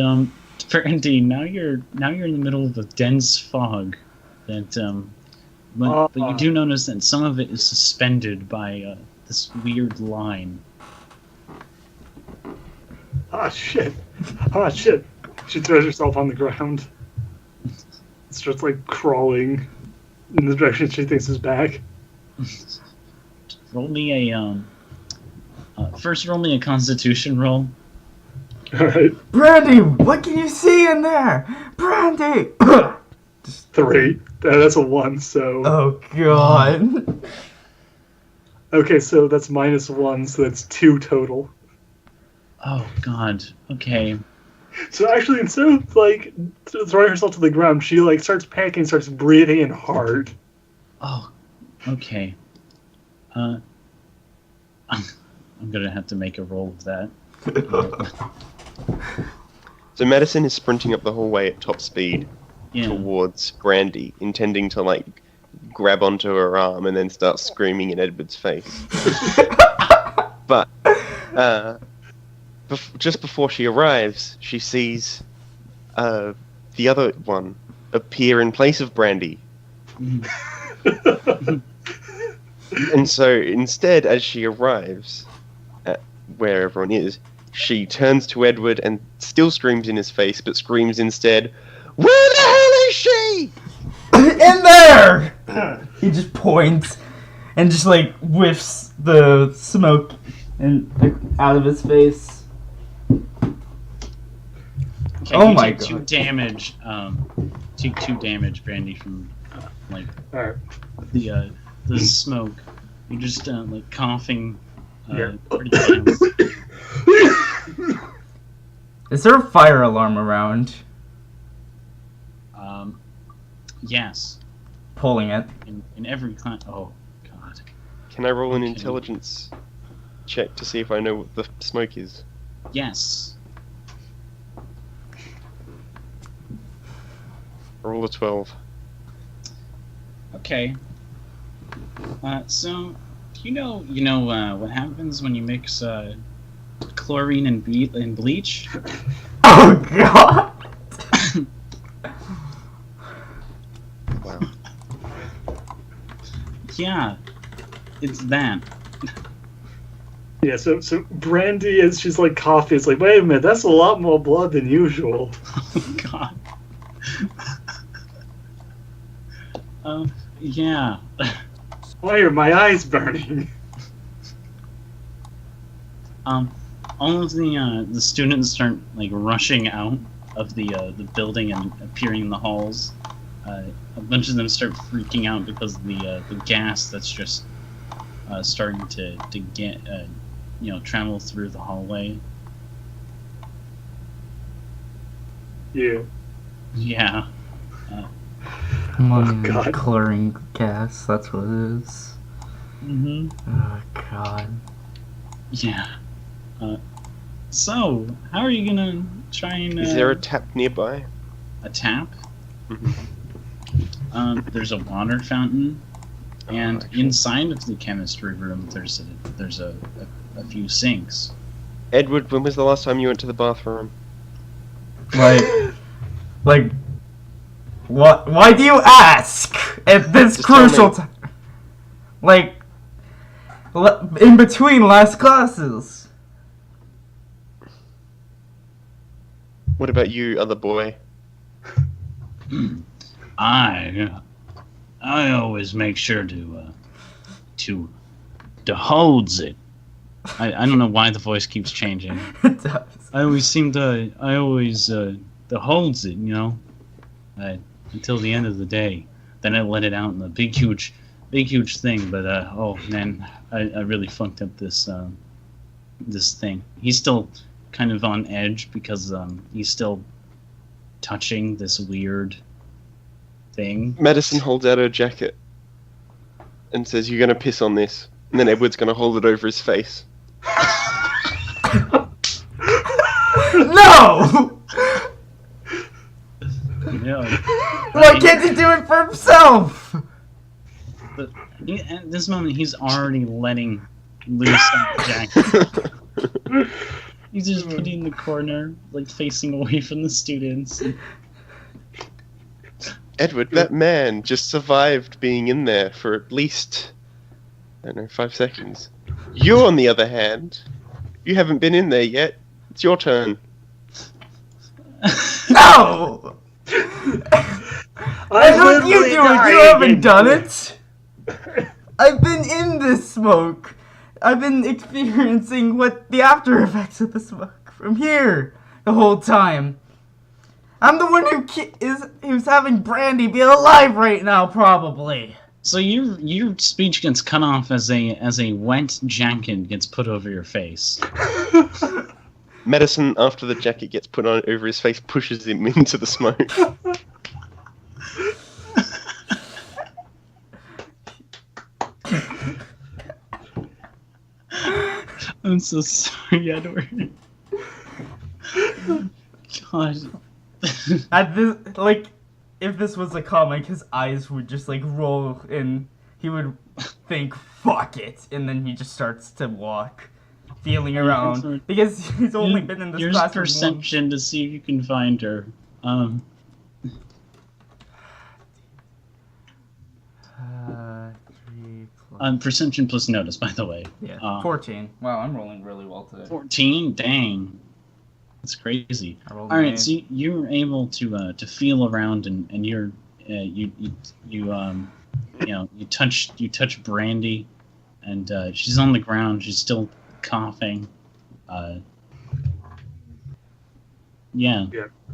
Brandy, now you're in the middle of a dense fog that but you do notice that some of it is suspended by this weird line. Ah, shit. She throws herself on the ground. Starts, like, crawling in the direction she thinks is back. Roll me first roll me a constitution roll. Alright. Brandy, what can you see in there? Brandy! 3. That's a 1, so... Oh, God. Okay, so that's -1, so that's 2 total. Oh, God. Okay. So actually, instead of, like, throwing herself to the ground, she, like, starts panicking, starts breathing in hard. Oh, okay. I'm gonna have to make a roll of that. So Madison is sprinting up the hallway at top speed towards Brandy, intending to, like, grab onto her arm and then start screaming in Edward's face. But, just before she arrives, she sees the other one appear in place of Brandy. And so instead, as she arrives at where everyone is, she turns to Edward and still screams in his face, but screams instead, "Where the hell is she?" In there! He just points and just, like, whiffs the smoke out of his face. Okay, oh you my take God. 2 damage. Take 2 damage, Brandy, from Alright. the smoke. You're just like coughing. Yeah. Pretty fast. Is there a fire alarm around? Yes. Pulling it. In every class. Oh God. Can I roll an Okay. intelligence check to see if I know what the smoke is? Yes. Roll a 12. Okay. So, you know what happens when you mix chlorine and bleach? Oh, God! Wow. Yeah, it's that. Yeah, so Brandy, as she's, like, coughing, is like, wait a minute, that's a lot more blood than usual. Oh God. Yeah. Why are my eyes burning? All of the students start like rushing out of the building and appearing in the halls. A bunch of them start freaking out because of the gas that's just starting to get travel through the hallway. Yeah. Yeah. God. Chlorine gas, that's what it is. Mm-hmm. Oh, God. Yeah. So, how are you gonna try and... Is there a tap nearby? a tap? Mhm. There's a water fountain, and actually. inside of the chemistry room, there's a few sinks. Edward, when was the last time you went to the bathroom? Like, what? Why do you ask at this Just tell crucial me. time? Like, in between last classes. What about you, other boy? I always make sure to holds it. I don't know why the voice keeps changing. It does. I always the holds it, you know, until the end of the day. Then I let it out in the big huge thing. But oh man, I really fucked up this thing. He's still kind of on edge because he's still touching this weird thing. Madison holds out her jacket and says, "You're gonna piss on this." And then Edward's gonna hold it over his face. No! Yeah. Why can't he do it for himself? But at this moment, he's already letting loose that jacket. He's just putting in the corner, like facing away from the students. Edward, that man just survived being in there for at least, I don't know, 5 seconds. You, on the other hand, you haven't been in there yet. It's your turn. No! I'm What you literally doing? You dying. haven't done it. I've been in this smoke. I've been experiencing what the after effects of the smoke from here the whole time. I'm the one who's having Brandy be alive right now, probably. So your speech gets cut off as a wet jacket gets put over your face. Madison, after the jacket gets put on over his face, pushes him into the smoke. I'm so sorry, Edward. God. At this, like, if this was a comic, his eyes would just like roll, and he would think, "Fuck it," and then he just starts to walk, feeling around because he's only been in this Use classroom perception to see if you can find her. 3 plus... Perception plus notice, by the way. yeah, 14. Wow, I'm rolling really well today. 14. Dang, that's crazy. I rolled All an right, 8. so you're able to feel around, and you're you touch Brandy, and she's on the ground. She's still coughing. Yeah.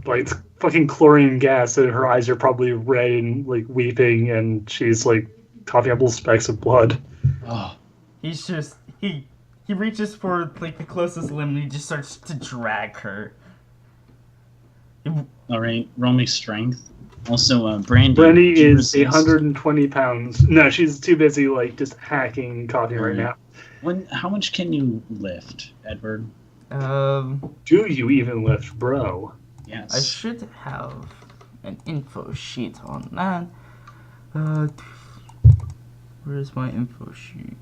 Like, it's fucking chlorine gas, and her eyes are probably red and, like, weeping, and she's, like, coughing up little specks of blood. Oh. He's just he reaches for like the closest limb, and he just starts to drag her. All right. Roll me strength. Also, Brandy. Brandy did you is resist? 120 pounds. No, she's too busy, like, just hacking and coughing right now. How much can you lift, Edward? Do you even lift, bro? Yes. I should have an info sheet on that. Where's my info sheet?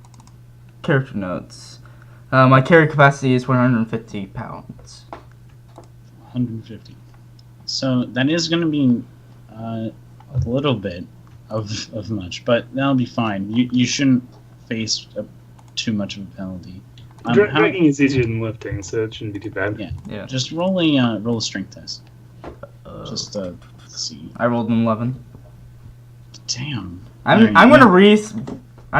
Character notes. My carry capacity is 150 pounds. 150. So that is going to be a little bit of much, but that'll be fine. You shouldn't face too much of a penalty. Dragging is easier than lifting, so it shouldn't be too bad. Yeah. Just roll a strength test. Just see. I rolled an 11. Damn. I'm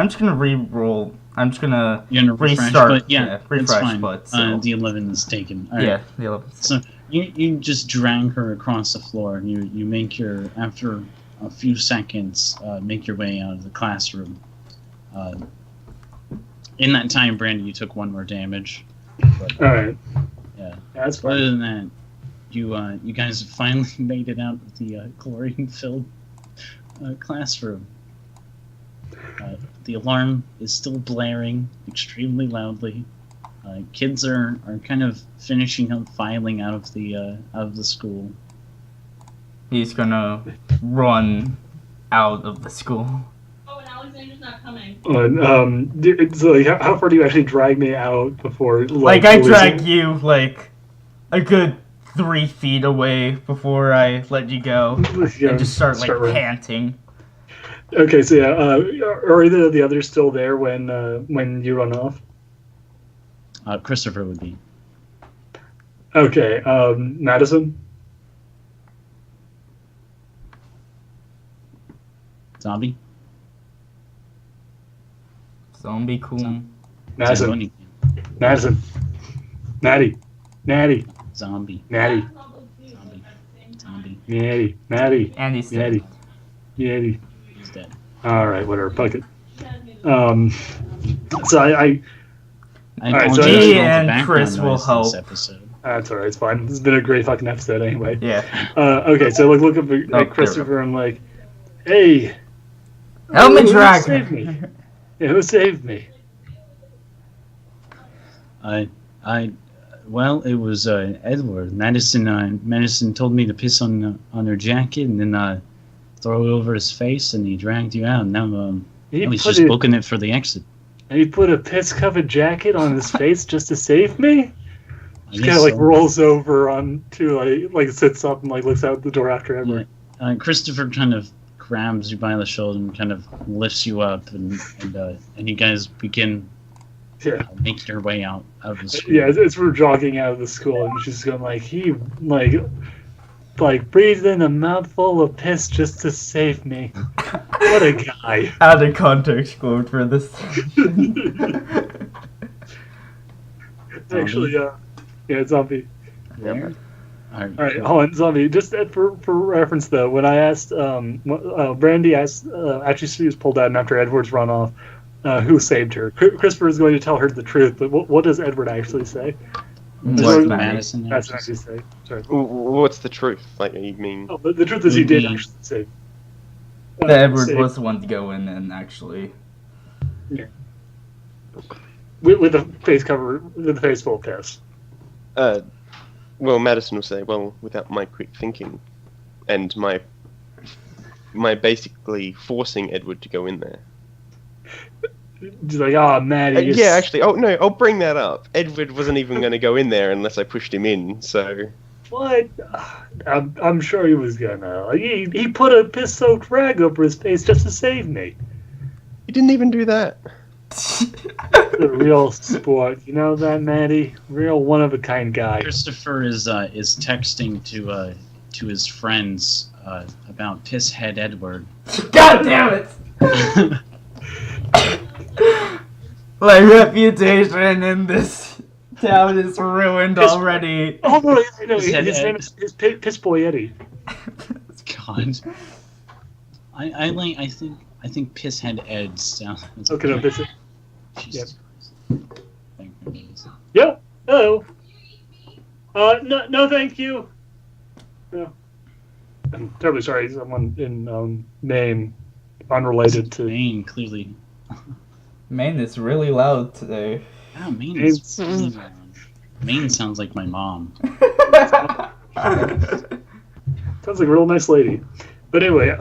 just gonna re-roll. I'm just gonna You're gonna refresh, restart. but yeah, refresh, it's fine. but still. The 11 is taken. All right. Yeah, the 11. So you just drag her across the floor, and you make your, after a few seconds, make your way out of the classroom. In that time, Brandy, you took 1 more damage. But, Alright. yeah. That's Other fine. than that, you guys have finally made it out of the chlorine-filled classroom. The alarm is still blaring extremely loudly. Kids are kind of finishing up filing out of the school. He's gonna run out of the school. Oh, and Alexander's not coming. So like, how far do you actually drag me out before? Like I drag you like a good 3 feet away before I let you go, Yeah, and just start running. panting. Okay, so yeah, are either of the others still there when you run off? Christopher would be. Okay, Madison. Zombie? Zombie cool. Madison. Zamboni. Madison. Natty. Zombie. Natty. Zombie. Natty. And he's Natty. dead. Natty. He's dead. Alright, whatever, fuck it. So I Alright, so apologize Me for all the and background Chris will noise in help. this episode. that's alright, it's fine. This has been a great fucking episode anyway. Yeah. Okay, so like look up there we at Christopher and I'm like, hey, Help me who drag saved me? Yeah, who saved me? Well, it was Edward. Madison told me to piss on her jacket and then throw it over his face, and he dragged you out. And now he's just booking it for the exit. And he put a piss-covered jacket on his face just to save me? I Just guess kind of like so. rolls over onto like sits up and like looks out the door after Edward. Yeah. Christopher kind of grabs you by the shoulder and kind of lifts you up, and you guys begin making your way out of the school. Yeah, it's we're jogging out of the school and she's going like he like breathed in a mouthful of piss just to save me. What a guy. Out of context quote for this. Actually, yeah, zombie. Where? Alright, hold on, zombie. Just for reference though, when I asked, Brandy asked, actually she was pulled out and after Edward's run off, who saved her. Christopher is going to tell her the truth, but what does Edward actually say? What's Madison That's what actually say. Sorry. What's the truth? Like, you mean? Oh, the truth is he did actually save. Edward save- was the one to go in and actually. with the face cover, with the face full of piss. Well, Madison will say, well, without my quick thinking, and my basically forcing Edward to go in there. He's like, oh, Maddie. Yeah, actually, oh no, I'll bring that up. Edward wasn't even going to go in there unless I pushed him in, so... What? I'm sure he was gonna. Like, he put a piss-soaked rag over his face just to save me. He didn't even do that. The real sport. You know that, Maddie? Real one-of-a-kind guy. Christopher is texting to his friends about Pisshead Edward. God damn it! My reputation in this town is ruined already. Oh, no, his Pisshead name Ed. is Piss Boy Eddie. God. I think Pisshead Ed sounds. Okay, no, Piss. Jesus Christ. Thank goodness. Yep. Hello. No, thank you. No. I'm terribly sorry. Someone in Maine, unrelated to. Maine, clearly. Maine is really loud today. Wow, Maine is really loud. Maine sounds like my mom. Sounds like a real nice lady. But anyway,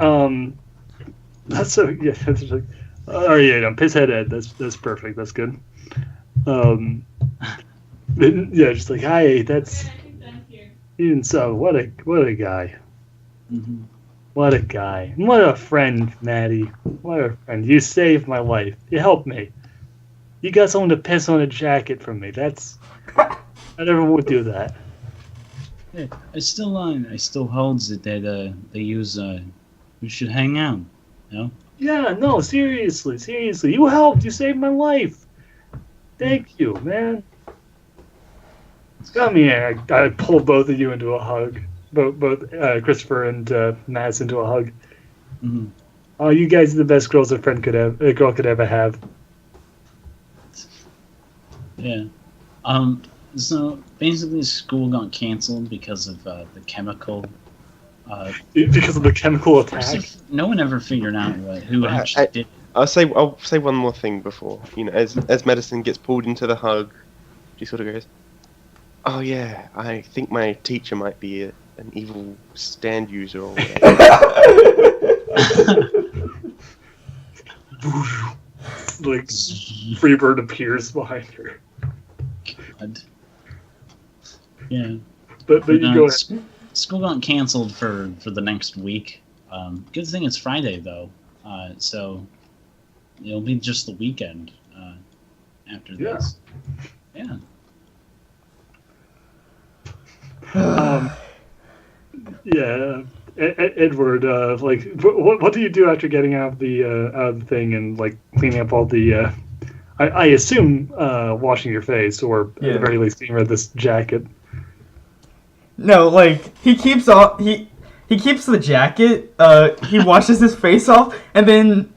that's so yeah. That's just like, oh yeah, no, Pisshead Ed. That's perfect. That's good. Yeah, just like hi. That's even so. What a guy. Mm-hmm. What a guy. What a friend, Maddie. What a friend. You saved my life. You helped me. You got someone to piss on a jacket from me. That's I never would do that. Yeah, I still holds it that they use we should hang out. You know? Yeah, no, seriously. You helped. You saved my life. Thank you, man. Come here. I pulled both of you into a hug. Both Christopher and Madison into a hug. Mm-hmm. Oh, you guys are the best girls a girl could ever have. Yeah. So basically, school got canceled because of the chemical. Because of the chemical attack. No one ever figured out who actually did. I'll say one more thing before, as Madison gets pulled into the hug, She sort of goes, "Oh yeah, I think my teacher might be an evil stand user or whatever." Like Freebird appears behind her. God. Yeah. But you go ahead. School got canceled for the next week. Good thing it's Friday though, so it'll be just the weekend after this. Yeah. Yeah. Edward, like, what do you do after getting out of the thing and like cleaning up all the? I assume washing your face or at the very least getting rid of this jacket. No, like he keeps the jacket. He washes his face off, and then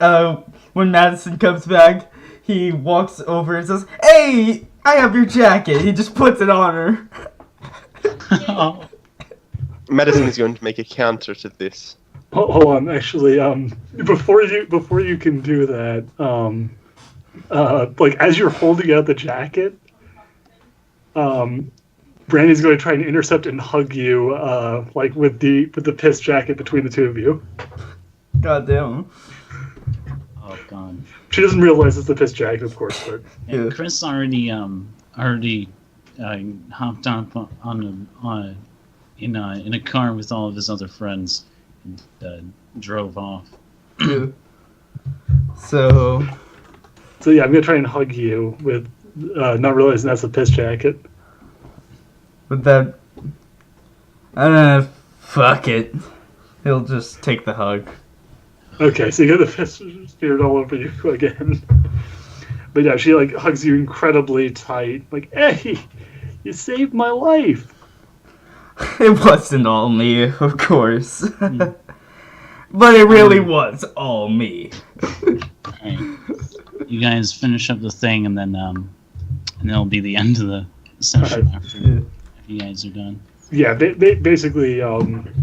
when Madison comes back, he walks over and says, "Hey, I have your jacket." He just puts it on her. Oh. Madison is going to make a counter to this. Hold on, actually, before you can do that, like as you're holding out the jacket, Brandy's going to try and intercept and hug you, like with the piss jacket between the two of you. God damn. Oh god. She doesn't realize it's the piss jacket, of course, but Yeah, Chris already hopped up in a car with all of his other friends and drove off. Yeah. So yeah, I'm gonna try and hug you with not realizing that's a piss jacket. with that, fuck it. He'll just take the hug. Okay, so you got the piss smeared all over you again. But yeah, she like hugs you incredibly tight, like, "Hey, you saved my life." It wasn't all me, of course. But it really was all me. Alright. You guys finish up the thing and then it'll be the end of the session after you guys are done. Yeah, basically,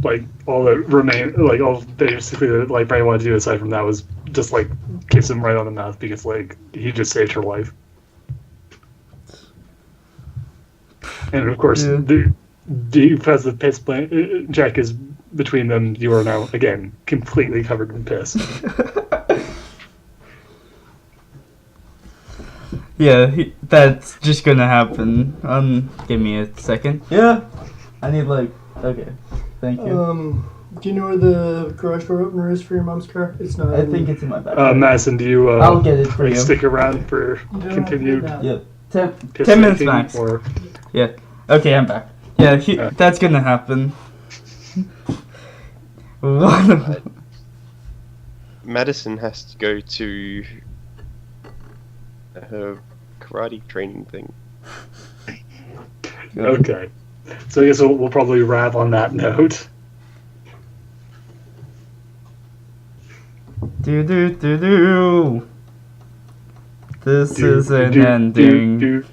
like all that remain, like all basically that like Brian wanted to do aside from that was just like kiss him right on the mouth because like he just saved her life. And of course, because the piss jack is between them, you are now again completely covered in piss. Yeah, that's just gonna happen. Give me a second. Yeah, I need okay, thank you. Do you know where the garage door opener is for your mom's car? It's not. I think it's in my backpack. Madison, do you? I'll get it for you. Stick around for continued. Yep. Piss 10 minutes taking, max. Or... Yeah. Okay, I'm back. Yeah, that's gonna happen. Madison has to go to her karate training thing. Okay. So I guess we'll probably wrap on that note. This is an ending.